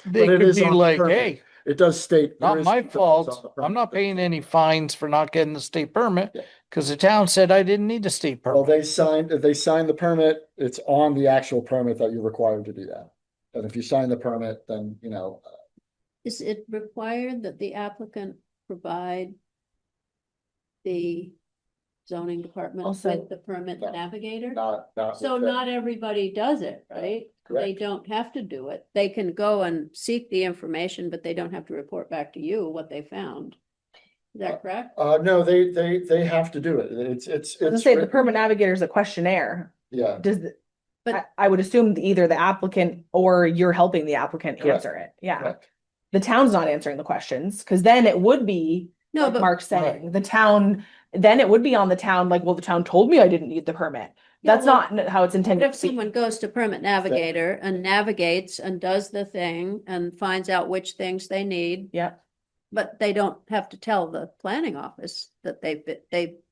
They But it could is be on the like, permit. hey, It does state. there not is my provisions on the fault. permit. I'm not paying any fines for not getting the state permit Yeah. because the town said I didn't need a state Well, permit. if they sign the permit, it's on the actual permit that you're required to do that. And if you sign the permit, then, Is it required that the applicant provide the zoning department Also- with the permit No. navigator? not. So with that. not everybody does it, right? They Correct. don't have to do it. They can go and seek the information, but they don't have to report back to you what they found. Is that correct? No, they have to do it. It's I was gonna say the written- permit navigator is a questionnaire. Yeah, But- I would assume either the applicant or you're helping the applicant Correct. answer it. Yeah. correct. The town's not answering the questions because then it would be No, like but Mark's saying, the town, then it would be on the town, like, well, the town told me I didn't need the permit. Yeah, That's well, not how it's what intended if to be. someone goes to Permit Navigator and navigates and does the thing and finds out which things they need, Yeah, but they don't have to tell the planning office that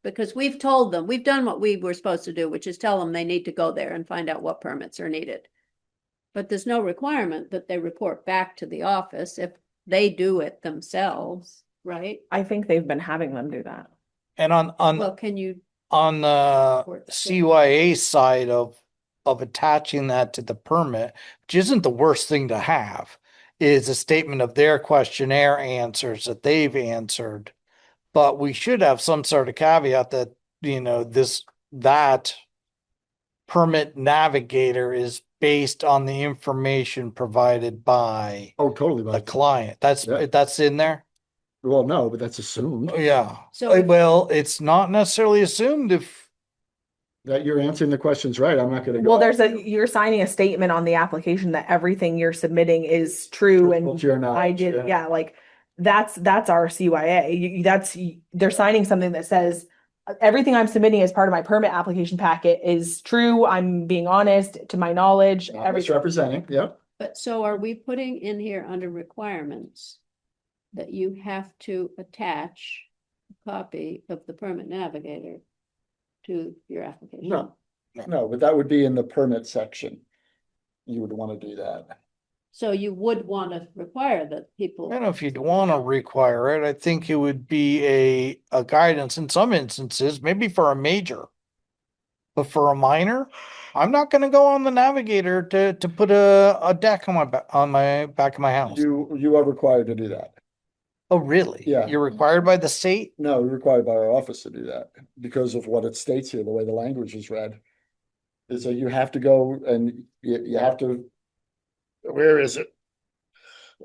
because we've told them, we've done what we were supposed to do, which is tell them they need to go there and find out what permits are needed. But there's no requirement that they report back to the office if they do it themselves, right? I think they've been having them do that. And on Well, can you, the Report to- CYA side of attaching that to the permit, which isn't the worst thing to have, is a statement of their questionnaire answers that they've answered. But we should have some sort of caveat that, that permit navigator is based on the information provided by Oh, totally. the Mike. client. That's in there? Well, no, but that's assumed Yeah. So- Well, it's not necessarily assumed if, that you're answering the questions right. I'm not gonna go. Well, you're signing a statement on the application that everything you're submitting is true Truthful and to your knowledge, I did, yeah, like that's our CYA. They're signing something that says everything I'm submitting as part of my permit application packet is true. I'm being honest to my knowledge, Not everything. misrepresenting, yep. but so are we putting in here under requirements that you have to attach a copy of the Permit Navigator to your application? No, but that would be in the permit section. You would want to do that. So you would want to require that people. I don't know if you'd want to require it. I think it would be a guidance in some instances, maybe for a major. But for a minor, I'm not gonna go on the navigator to put a deck on my back of my house. You are required to do that. Oh, really? Yeah. You're required by the state? No, we're required by our office to do that because of what it states here, the way the language is read. Is that you have to go and you have to, where is it?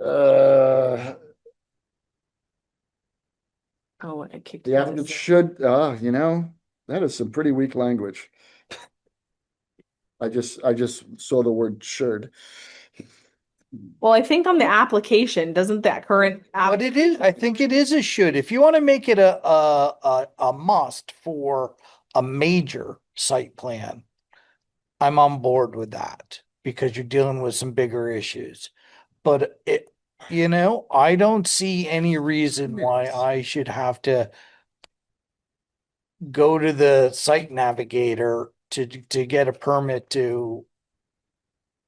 Oh, it kicked. The applicant should, that is some pretty weak language. I just saw the word should. Well, I think on the application, doesn't that current But it is, I think it is a should. If you want to make it a must for a major site plan, I'm on board with that because you're dealing with some bigger issues. But I don't see any reason why I should have to go to the site navigator to get a permit to,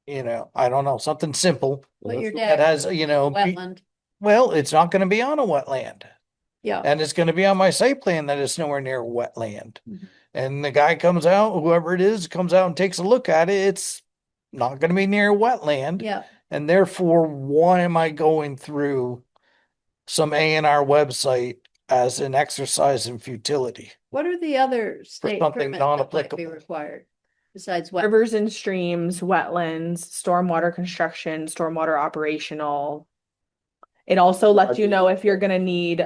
I don't know, something simple Put your that deck, has, wetland, well, it's not going to be on a wetland. yeah. And it's going to be on my site plan that it's nowhere near wetland. Mhm. And the guy comes out, whoever it is, comes out and takes a look at it. It's not going to be near wetland. Yeah, And therefore, why am I going through some A&R website as an exercise in futility? what are the other state something permits that might be non-applicable. required besides what? rivers and streams, wetlands, stormwater construction, stormwater operational. It also lets you know if you're gonna need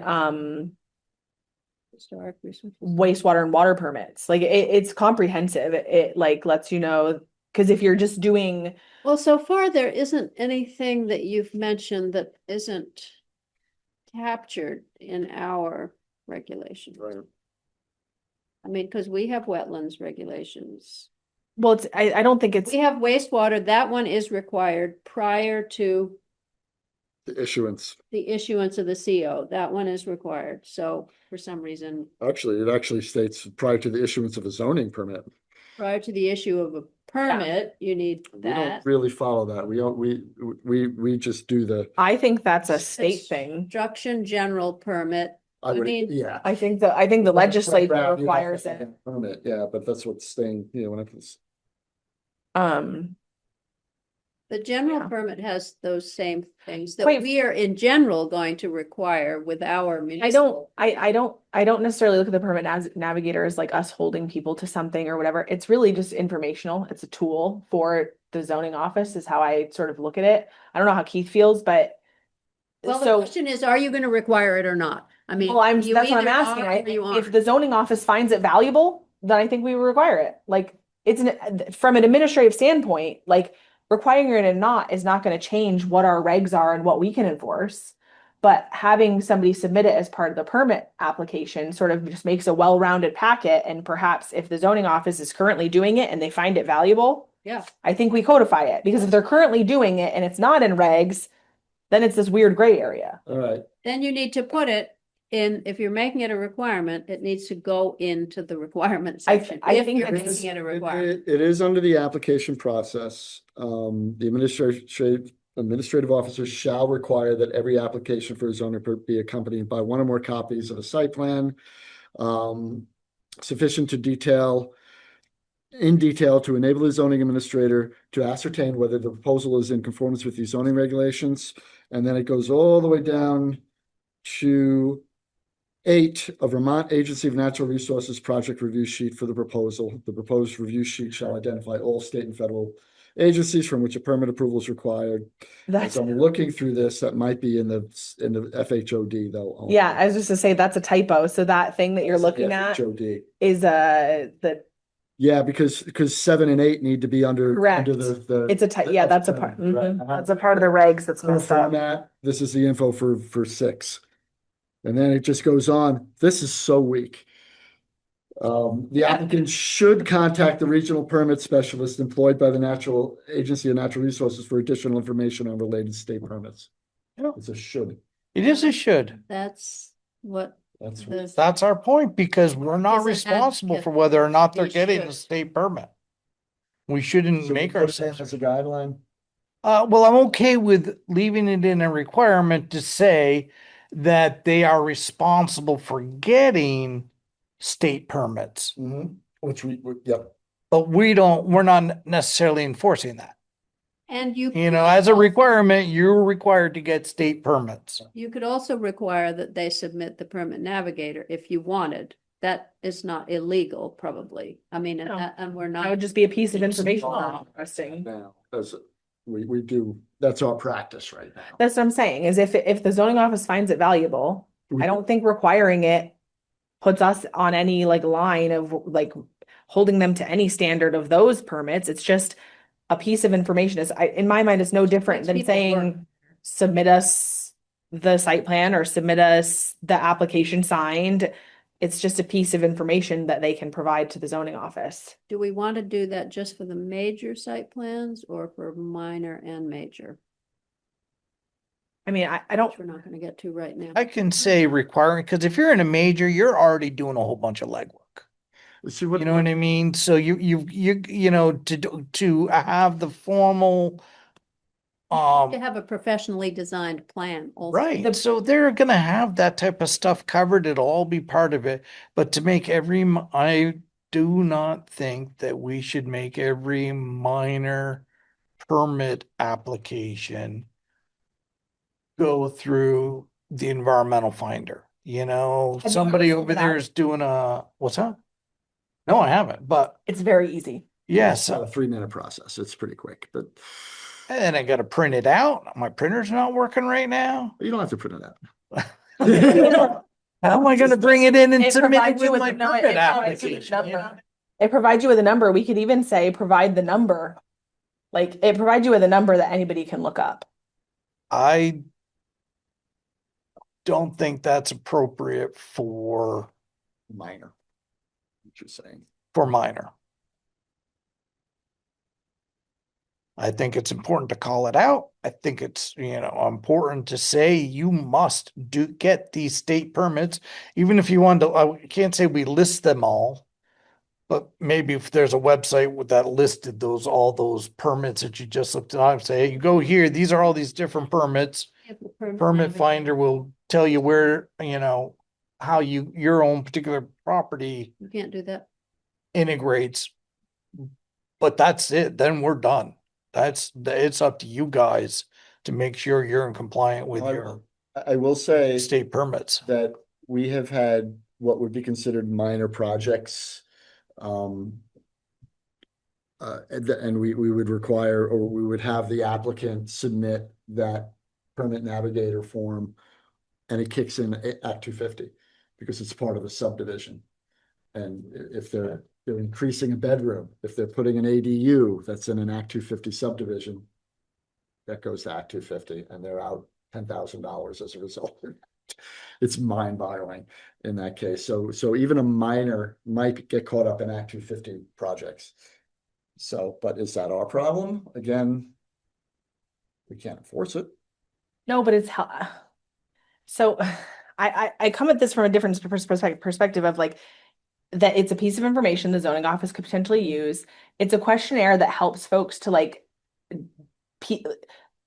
Historic resources? wastewater and water permits. Like it's comprehensive. It like lets you know, because if you're just doing, Well, so far there isn't anything that you've mentioned that isn't captured in our regulations. Right. I mean, because we have wetlands regulations. well, it's I don't think it's We have wastewater, that one is required prior to The issuance. the issuance of the CO. That one is required. So for some reason, Actually, it actually states prior to the issuance of a zoning permit. prior to the issue of a permit, you need We that. don't really follow that. We just do the. I think that's a state thing. Construction general permit. I would, mean, yeah. I think the legislature You have to requires have it. a Permit, yeah, but that's what's staying, when it's. The general Yeah. permit has those same things that Wait. we are in general going to require with our municipal. I don't necessarily look at the permit as navigator as like us holding people to something or whatever. It's really just informational. It's a tool for the zoning office is how I sort of look at it. I don't know how Keith feels, but Well, the so, question is, are you gonna require it or not? I mean. well, you that's what I'm either asking. are or you If aren't. the zoning office finds it valuable, then I think we would require it. Like it's from an administrative standpoint, like requiring it or not is not going to change what our regs are and what we can enforce. But having somebody submit it as part of the permit application sort of just makes a well-rounded packet. And perhaps if the zoning office is currently doing it and they find it valuable, Yeah, I think we codify it, because if they're currently doing it and it's not in regs, then it's this weird gray area. All right, then you need to put it in, if you're making it a requirement, it needs to go into the requirement I section. think If you're it's- making it a requirement. it is under the application process. The administrative officer shall require that every application for a zoning permit be accompanied by one or more copies of a site plan. Sufficient in detail to enable the zoning administrator to ascertain whether the proposal is in conformance with the zoning regulations. And then it goes all the way down to 8 of Vermont Agency of Natural Resources project review sheet for the proposal. The proposed review sheet shall identify all state and federal agencies from which a permit approval is required. That's, So I'm looking through this, that might be in the FHOD though. only. yeah, I was just to say that's a typo. So that thing that you're That's the looking at FHOD. is the Yeah, because 7 and 8 need to be under. Correct. Under the. it's a yeah, that's a part. Right. That's a part of the regs that's messed up. Format, this is the info for 6. And then it just goes on. This is so weak. The applicant should contact the regional permit specialist employed by the Natural Agency of Natural Resources for additional information on related state permits. Yeah. It's a should. It is a should. That's what That's the, That's our point, because we're not Is an responsible advocate. for whether or not they're They getting should. the state permit. We shouldn't So we make put it in ourselves. as a guideline. Well, I'm okay with leaving it in a requirement to say that they are responsible for getting state permits, Which yep. but we're not necessarily enforcing that. And you. You know, as a requirement, you're required to get state permits. You could also require that they submit the permit navigator if you wanted. That is not illegal, probably. I mean, No. and we're That would not, just be a piece of information we're requesting. Now, as we do, that's our practice right now. That's what I'm saying, is if the zoning office finds it valuable, We- I don't think requiring it puts us on any like line of like holding them to any standard of those permits. It's just a piece of information. In my mind, it's no different Makes than people saying, work. submit us the site plan or submit us the application signed. It's just a piece of information that they can provide to the zoning office. do we want to do that just for the major site plans or for minor and major? I mean, I don't, Which we're not going to get to right now. I can say requiring, because if you're in a major, you're already doing a whole bunch of legwork. See You know what I mean? So you know, to have the formal, To have a professionally designed plan also. right, so they're gonna have that type of stuff covered, it'll all be part of it, but to make I do not think that we should make every minor permit application go through the environmental finder, you know, Have you somebody ever over seen there that? is doing what's that? No, I haven't, but it's very easy. yes, It's a 3-minute process. It's pretty quick, but and I gotta print it out, my printer's not working right now. you don't have to print it out. How am I gonna bring it in and It submit it provides you with with my no, it permit provides you with application? you know? number. It provides you with a number. We could even say, provide the number. Like, it provides you with a number that anybody can look up. I don't think that's appropriate for Minor. What you're saying. minor. I think it's important to call it out. I think it's, you know, important to say you must get these state permits, even if you want to, I can't say we list them all. But maybe if there's a website with that listed all those permits that you just looked at, say, hey, you go here, these are all these different permits. If the Permit navigator- finder will tell you where, you know, how your own particular property You can't do that. integrates. But that's it, then we're done. It's up to you guys to make sure you're in compliant with your I will say state permits. that we have had what would be considered minor projects. And we would require, or we would have the applicant submit that permit navigator form, and it kicks in Act 250 because it's part of a subdivision. And if they're increasing a bedroom, if they're putting an ADU that's in an Act 250 subdivision, that goes to Act 250, and they're out $10,000 as a result. It's mind-boggling in that case. So even a minor might get caught up in Act 250 projects. So, but is that our problem? Again, we can't enforce it. No, but it's how, so I come at this from a different perspective of like, that it's a piece of information the zoning office could potentially use. It's a questionnaire that helps folks to like,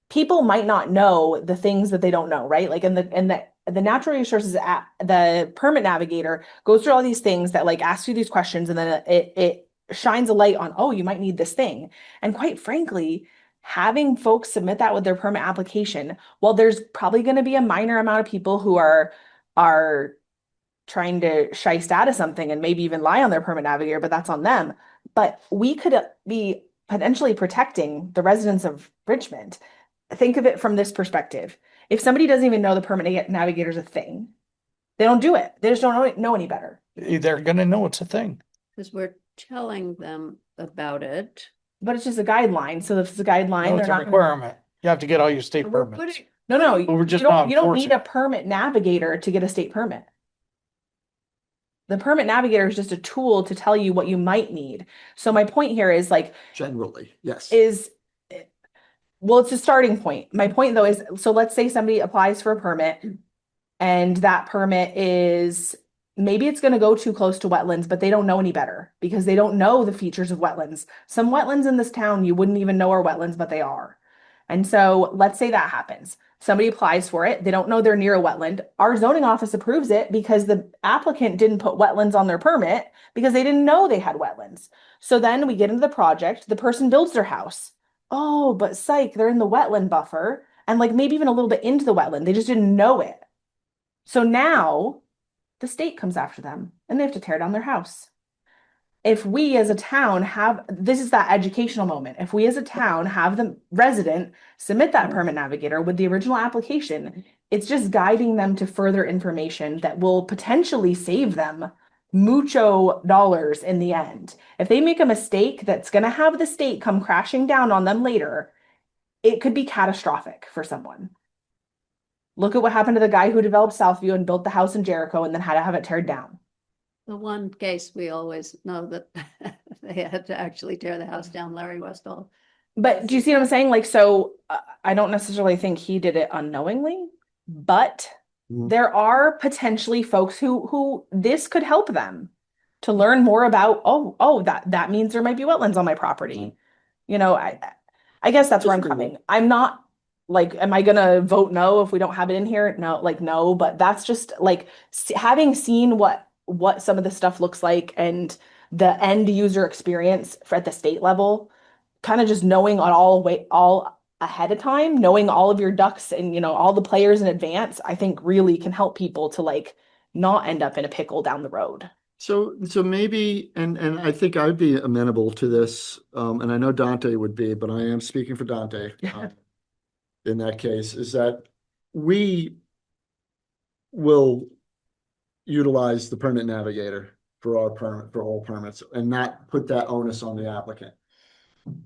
people might not know the things that they don't know, right? Like the natural resources the permit navigator goes through all these things that like asks you these questions, and then it shines a light on, oh, you might need this thing. And quite frankly, having folks submit that with their permit application, well, there's probably going to be a minor amount of people who are trying to shiest out of something and maybe even lie on their permit navigator, but that's on them. But we could be potentially protecting the residents of Richmond. Think of it from this perspective. If somebody doesn't even know the permit navigator is a thing, they don't do it. They just don't know any better. They're gonna know it's a thing. Because we're telling them about it. But it's just a guideline. So if it's a guideline, No, they're it's a not gonna. requirement. You have to get all your state We're permits. putting, No, But we're just you don't, not you don't enforcing need a permit navigator to get a state permit. The permit navigator is just a tool to tell you what you might need. So my point here is like, Generally, yes. well, it's a starting point. My point though is, so let's say somebody applies for a permit and that permit is, maybe it's going to go too close to wetlands, but they don't know any better because they don't know the features of wetlands. Some wetlands in this town, you wouldn't even know are wetlands, but they are. And so let's say that happens. Somebody applies for it. They don't know they're near a wetland. Our zoning office approves it because the applicant didn't put wetlands on their permit because they didn't know they had wetlands. So then we get into the project, the person builds their house. Oh, but psych, they're in the wetland buffer and like maybe even a little bit into the wetland. They just didn't know it. So now the state comes after them and they have to tear down their house. If we as a town have, this is that educational moment. If we as a town have the resident submit that permit navigator with the original application, it's just guiding them to further information that will potentially save them mucho dollars in the end. If they make a mistake that's going to have the state come crashing down on them later, it could be catastrophic for someone. Look at what happened to the guy who developed Southview and built the house in Jericho and then had to have it teared down. The one case we always know that they had to actually tear the house down, Larry Westall. But do you see what I'm saying? Like, so I don't necessarily think he did it unknowingly, but there are potentially folks who this could help them to learn more about, that means there might be wetlands on my property. You know, I guess that's where I'm coming. I'm not like, am I gonna vote no if we don't have it in here? No, like no, but that's just like having seen what some of the stuff looks like and the end user experience at the state level, kind of just knowing all ahead of time, knowing all of your ducks and, you know, all the players in advance, I think really can help people to like not end up in a pickle down the road. So maybe, and I think I'd be amenable to this, and I know Dante would be, but I am speaking for Dante. In that case, is that we will utilize the permit navigator for all permits and not put that onus on the applicant.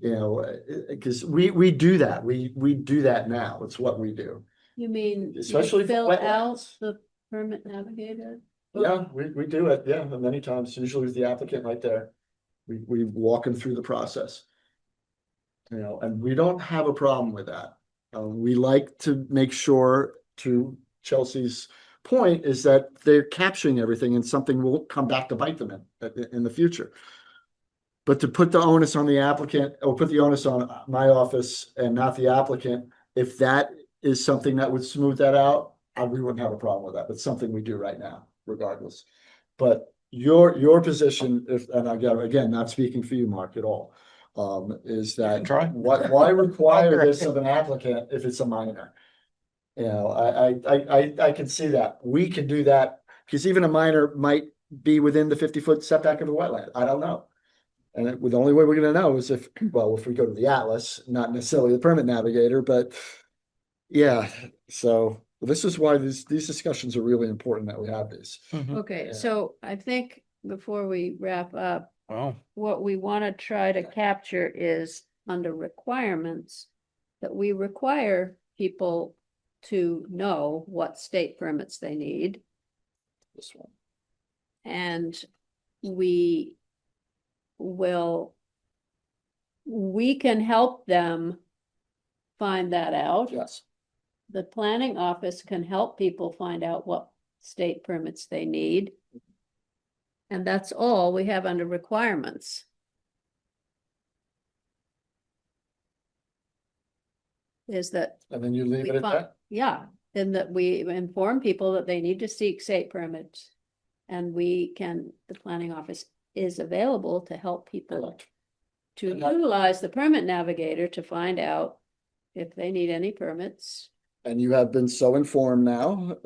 You know, because we do that. We do that now. It's what we do. You mean Especially you for fill wetlands. out the permit navigator? Yeah, we do it. Yeah, and many times, usually with the applicant right there. We walk them through the process. You know, and we don't have a problem with that. We like to make sure, to Chelsea's point, is that they're capturing everything and something will come back to bite them in the future. But to put the onus on the applicant or put the onus on my office and not the applicant, if that is something that would smooth that out, we wouldn't have a problem with that. But something we do right now, regardless. But your position, and again, not speaking for you, Mark, at all, is that why require this of an applicant if it's a minor? You know, I can see that. We can do that because even a minor might be within the 50-foot setback of a wetland. I don't know. And the only way we're going to know is if we go to the Atlas, not necessarily the permit navigator, but yeah. So this is why these discussions are really important that we have these. Okay, Yeah. so I think before we wrap up, Oh, what we want to try to capture is under requirements that we require people to know what state permits they need. This one. And we can help them find that out. Yes. The planning office can help people find out what state permits they need. And that's all we have under requirements. Is that, And then you leave it at that? yeah, and that we inform people that they need to seek state permits. And the planning office is available to help people to utilize the permit navigator to find out if they need any permits. And you have been so informed now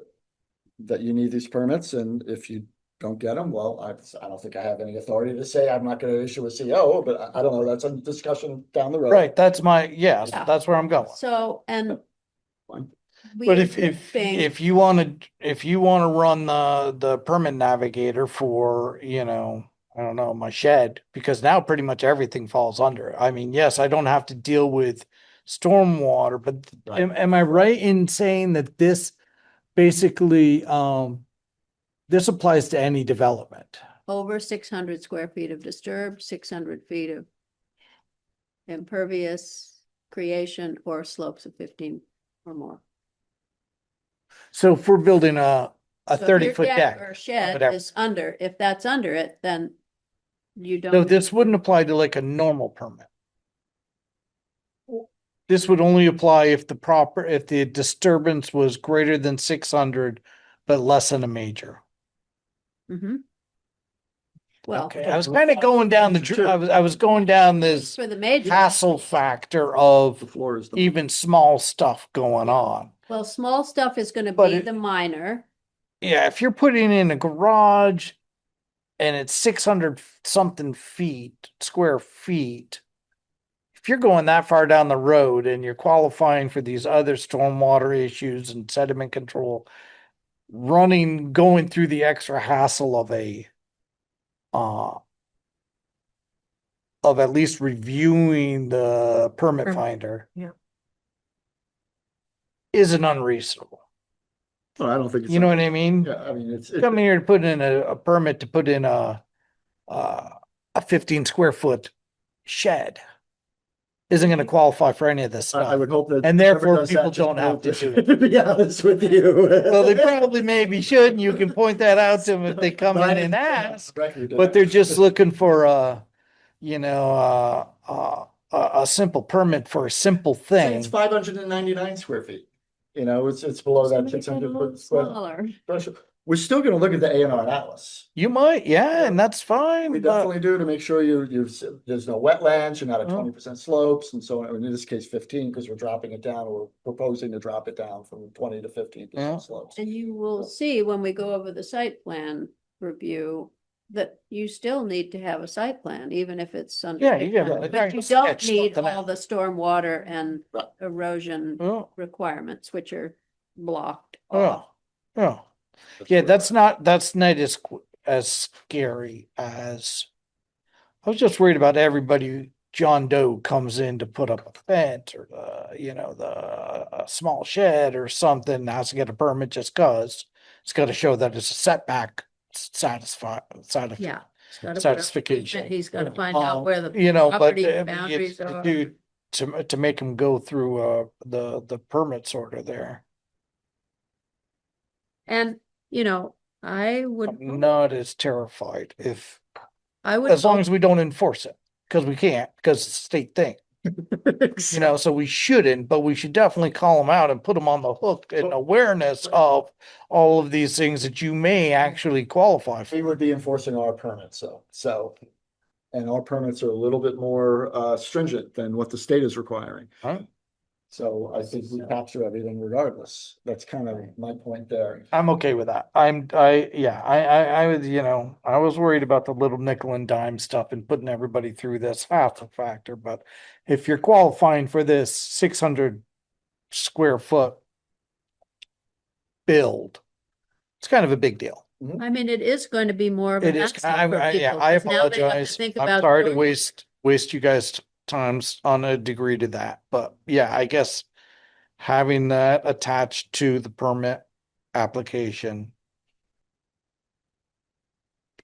that you need these permits, and if you don't get them, well, I don't think I have any authority to say I'm not going to issue a CO, but I don't know, that's a discussion down the road. right. That's Yeah. that's where I'm going. So, and Fine. But if you want to run the permit navigator for, you know, I don't know, my shed, because now pretty much everything falls under it. I mean, yes, I don't have to deal with stormwater, but Right. am I right in saying that this basically this applies to any development? over 600 square feet of disturbed, 600 feet of impervious creation, or slopes of 15 or more. So if we're building a So if your 30-foot deck, or shed whatever. is under, if that's under it, then you so don't. this wouldn't apply to like a normal permit. this would only apply if the disturbance was greater than 600, but less than a major. Mm-hmm. Well, Okay, I was kind of going down I was going down this for the major, hassle factor The of floor is the. even small stuff going on. well, small stuff is gonna But be it- the minor. Yeah, if you're putting in a garage and it's 600 something square feet, if you're going that far down the road and you're qualifying for these other stormwater issues and sediment control, going through the extra hassle of at least reviewing the permit finder. Yeah. Isn't unreasonable. Well, I don't think it's. You know what I mean? Yeah, I mean, it's. Come here to put in a permit to put in a 15 square foot shed. Isn't gonna qualify for any of this I stuff. would hope that. And therefore whoever does that people just don't have to knows do it, To be honest with you. Well, they probably maybe should, and you can point that out to them if they come in and ask, but they're just looking for a simple permit for a simple thing. It's 599 square feet. You know, it's below that Make it a 600 little foot square. smaller. threshold. We're still gonna look at the A&R atlas. You might, yeah, and that's We fine, but definitely do to make sure there's no wetlands, you're not at Oh. 20% slopes, and so on. In this case, 15, because we're dropping it down, we're proposing to drop it down from 20 to 15% Yeah. slopes. And you will see when we go over the site plan review that you still need to have a site plan, even if it's under. Yeah, you site gotta- plan. yeah, But you you don't sketch need something all out. the stormwater and Right. erosion oh, requirements, which are blocked oh, off. oh. Yeah, that's not as scary as, I was just worried about everybody, John Doe comes in to put up a fence or a small shed or something, has to get a permit just cause. It's gotta show that it's a setback Yeah. He's gotta put up satisfaction. He's gotta find out where the But property I mean, boundaries are. to make him go through the permits order there. And, I would, I'm not as terrified I would. as long hope- as we don't enforce it, because we can't, because it's a state thing. So we shouldn't, but we should definitely call them out and put them on the hook in awareness of all of these things that you may actually qualify for. We would be enforcing our permits, so. And our permits are a little bit more stringent than what the state is requiring. Right. So I think we capture everything regardless. That's kind of my point there. I'm okay with that. I was, I was worried about the little nickel and dime stuff and putting everybody through this hassle factor, but if you're qualifying for this 600 square foot build, it's kind of a big deal. I mean, it is going to be more of. It an is, hassle for I people, 'cause now they have to apologize. think I'm about sorry to doing- waste you guys' times on a degree to that, but yeah, I guess having that attached to the permit application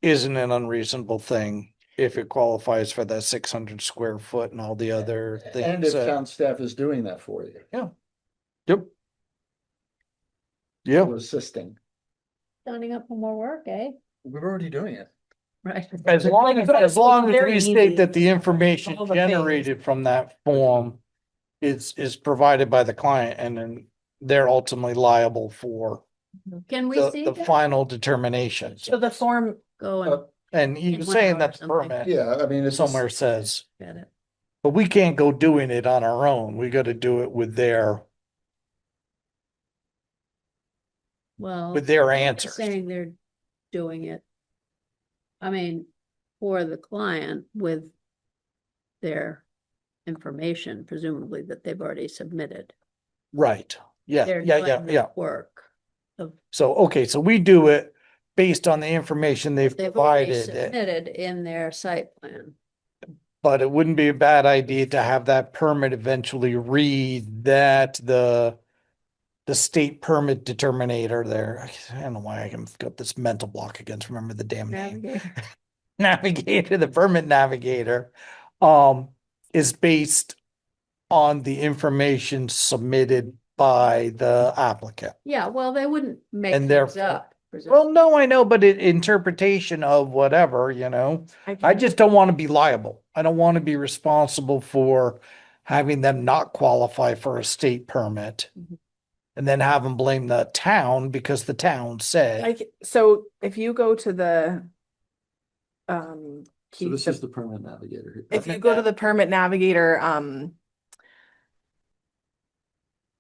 isn't an unreasonable thing if it qualifies for that 600 square foot and all the other And things. if town staff is doing that for you, Yep. Yeah. we're assisting. Signing up for more work, eh? We're already doing it. Right. As long as, It's very we easy. state that the information All the things. generated from that form is provided by the client, and then they're ultimately liable for Can we see the that? final determination. So the form, Go Uh, And in you one saying hour that or the something. permit Yeah, I mean, it's somewhere says, get it. but we can't go doing it on our own. We gotta do it with their Well, answers. saying they're doing it. I mean, for the client with their information, presumably that they've already submitted. Right, yeah, They're yeah, doing the yeah. work of, So, okay, so we do it based on the information they've they've already provided, submitted in their site plan. but it wouldn't be a bad idea to have that permit eventually read that the state permit determinator there. I don't know why I've got this mental block against remember the damn name. Navigator. Navigator, the permit navigator, is based on the information submitted by the applicant. Yeah, well, they wouldn't make And things therefore- up. presumably. Well, no, I know, but interpretation of whatever, I just don't want to be liable. I don't want to be responsible for having them not qualify for a state permit. Mhm. And then have them blame the town because the town said, Like, so if you go to the, So Keith, this is the permit navigator here. if you go to the permit navigator,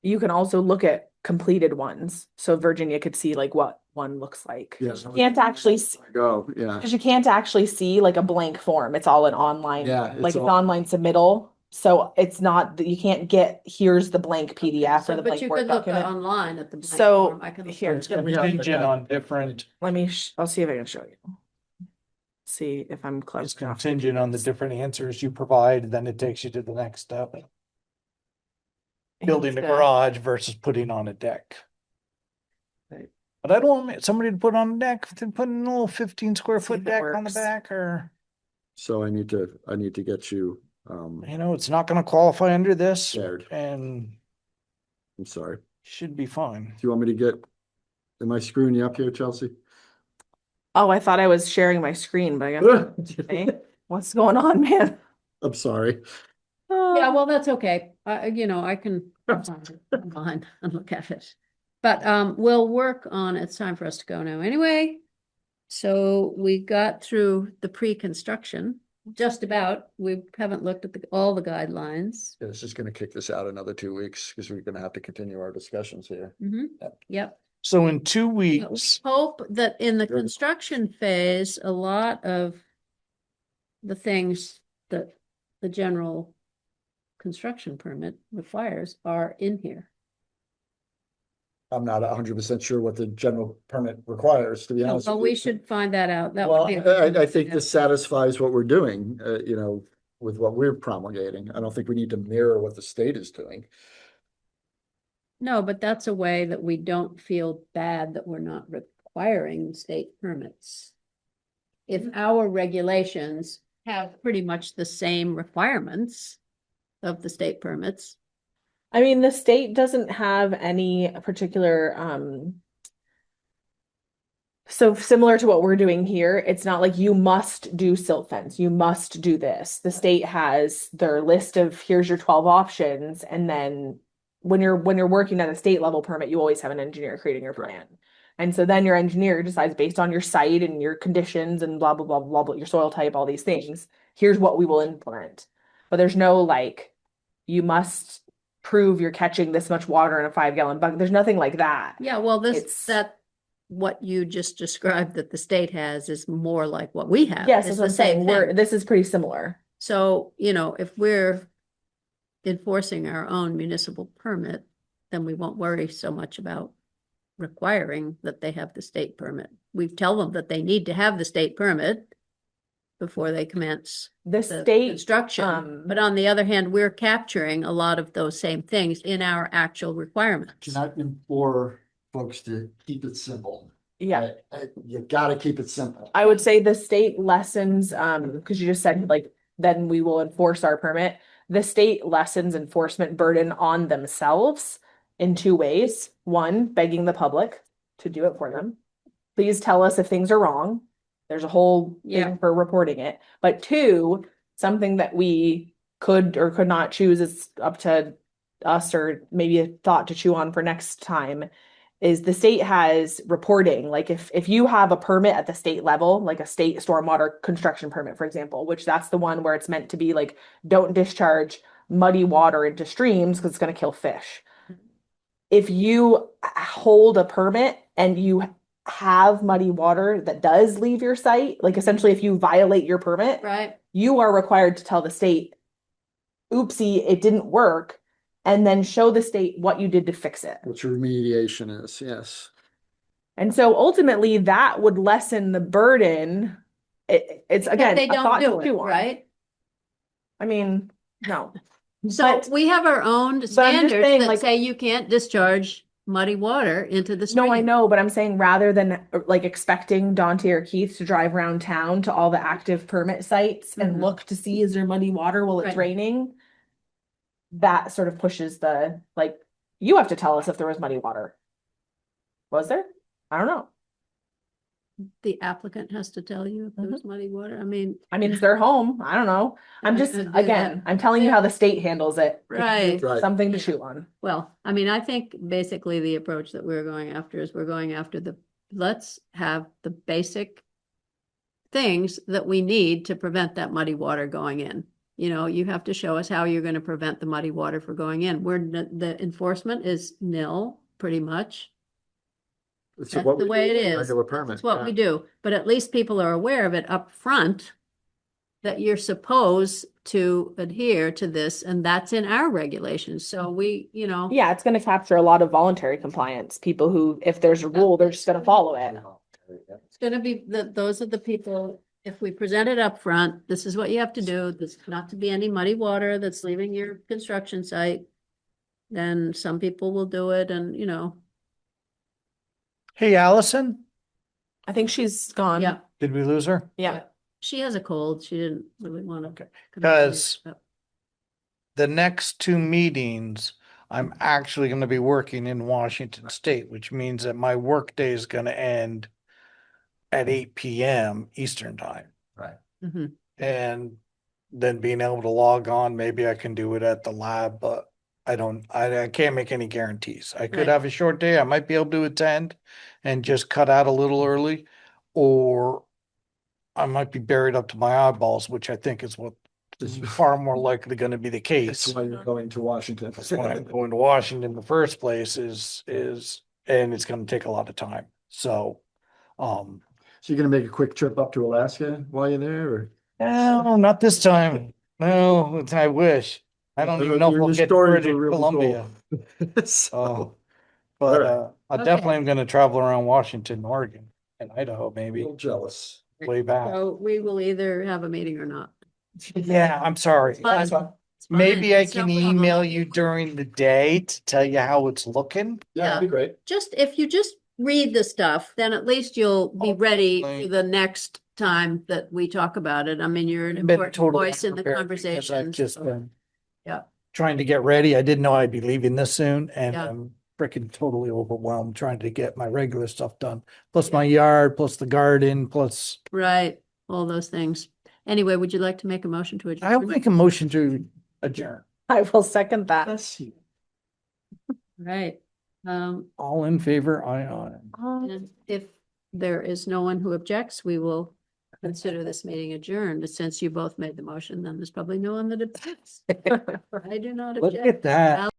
you can also look at completed ones. So Virginia could see like what one looks like. Yes. You can't actually, Go, yeah. because you can't actually see like a blank form. It's all an online, Yeah, it's like it's all- online submittal. So it's not that you can't get, here's the blank PDF So, or the but blank you Word could look document. online at the blank So, form. I can look here, at it. contingent on different, Let me, I'll see if I can show you. See if I'm close it's enough. contingent on the different answers you provide, then it takes you to the next step. Building a It's, garage versus putting on a deck. Right. But I don't want somebody to put on a deck, to put in a little 15 square See if foot it deck on the works. back, or, So I need to get you, it's not gonna qualify under this shared. and I'm sorry. should be fine. Do you want me to am I screwing you up here, Chelsea? Oh, I thought I was sharing my screen, but I guess, hey, what's going on, man? I'm sorry. Yeah, well, that's okay. I can find it online and look at it. But we'll work on, it's time for us to go now anyway. So we got through the pre-construction, just about. We haven't looked at all the guidelines. Yeah, it's just gonna kick this out another 2 weeks because we're gonna have to continue our discussions here. Yep. So in 2 But we weeks, hope that in the Sure. construction phase, a lot of the things that the general construction permit requires are in here. I'm not 100% sure what the general permit requires, to be honest. Well, with we you. should find that out. That Well, would be a good thing I to think do. this satisfies what we're doing, with what we're promulgating. I don't think we need to mirror what the state is doing. No, but that's a way that we don't feel bad that we're not requiring state permits. If our regulations have pretty much the same requirements of the state permits. I mean, the state doesn't have any particular, so similar to what we're doing here, it's not like you must do silt fence, you must do this. The state has their list of here's your 12 options, and then when you're working at a state level permit, you always have an engineer creating your plan. And so then your engineer decides based on your site and your conditions and blah blah blah blah blah, your soil type, all these things, here's what we will implement. But there's no like, you must prove you're catching this much water in a 5-gallon bucket. There's nothing like that. Yeah, well, It's- what you just described that the state has is more like what we have. Yes, It's that's what the I'm saying. same thing. This is pretty similar. So, if we're enforcing our own municipal permit, then we won't worry so much about requiring that they have the state permit. We tell them that they need to have the state permit before they commence The the state, construction. But on the other hand, we're capturing a lot of those same things in our actual requirements. Can I implore folks to keep it simple? yeah, You gotta keep it simple. I would say the state lessens, because you just said like, then we will enforce our permit. The state lessens enforcement burden on themselves in 2 ways. One, begging the public to do it for them. Please tell us if things are wrong. There's a whole Yeah. thing for reporting it. But 2, something that we could or could not choose, is up to us or maybe a thought to chew on for next time, is the state has reporting. Like if you have a permit at the state level, like a state stormwater construction permit, for example, which that's the one where it's meant to be like, don't discharge muddy water into streams because it's going to kill fish. If you hold a permit and you have muddy water that does leave your site, like essentially if you violate your permit, Right? you are required to tell the state, oopsie, it didn't work, and then show the state what you did to fix it. Which remediation is, yes. And so ultimately that would lessen the burden. It's If again, they a don't thought do to it, chew on. right? I mean, no. So But- we have our own just standards saying, that like- say you can't discharge muddy water into the stream. No, I know, but I'm saying rather than like expecting Dante or Keith to drive around town to all the active permit sites and Mhm. look to see is there muddy water while it's Right. raining, that sort of pushes the, like, you have to tell us if there was muddy water. Was there? I don't know. the applicant has to tell you if there's muddy water? I mean, It's their home. I don't know. I'm just, Yeah. again, I'm telling you how the state handles it. It gives you Right. Right. Something to chew on. well, I mean, I think basically the approach that we're going after is we're going after let's have the basic things that we need to prevent that muddy water going in. You know, you have to show us how you're going to prevent the muddy water from going in. The enforcement is nil, pretty much. It's That's what the we way do it with is. Regular permit. That's what we yeah. do, but at least people are aware of it up front, that you're supposed to adhere to this, and that's in our regulations. So we, you know. Yeah, it's gonna capture a lot of voluntary compliance. People who, if there's a rule, they're just gonna follow it. It's gonna be, those are the people, if we present it up front, this is what you have to do, there's not to be any muddy water that's leaving your construction site. Then some people will do it and, you know, Hey, Allison, I think she's gone. yeah. did we lose her? Yeah. She has a cold, she didn't really wanna. Okay. come in. 'Cause the next two meetings, I'm actually going to be working in Washington State, which means that my workday is going to end at 8 p.m. Eastern time. Mhm. And then being able to log on, maybe I can do it at the lab, but I can't make any guarantees. I could Right. have a short day. I might be able to attend and just cut out a little early, or I might be buried up to my eyeballs, which I think is what is far more likely going to be the case. That's why you're going to Washington. That's why I'm going to Washington in the first place and it's going to take a lot of time. So, So you're gonna make a quick trip up to Alaska while you're there, or? no, not this time. No, I wish. I don't even know if we'll Your get stories British were really Columbia. cool. So, Oh, but I Okay. definitely am going to travel around Washington, Oregon, and Idaho, a maybe little jealous. way back. So we will either have a meeting or not. Yeah, I'm sorry. Fine. It's fine, Maybe I it's no can problem. email you during the day to tell you how it's looking. Yeah, that'd be great. Just, if you just read the stuff, then at least you'll be Oh, ready definitely. for the next time that we talk about it. I mean, you're an I've been important totally voice in the unprepared because conversation. I've just been Yeah. trying to get ready. I didn't know I'd be leaving this soon, and Yeah. I'm freaking totally overwhelmed trying to get my regular stuff done. Plus my yard, plus the garden, plus Right, all those things. Anyway, would you like to make a motion to I'll adjourn? make a motion to adjourn. I will second that. Right. All in favor? Aye. And if there is no one who objects, we will consider this meeting adjourned. Since you both made the motion, then there's probably no one that objects. I do not Look object. at that.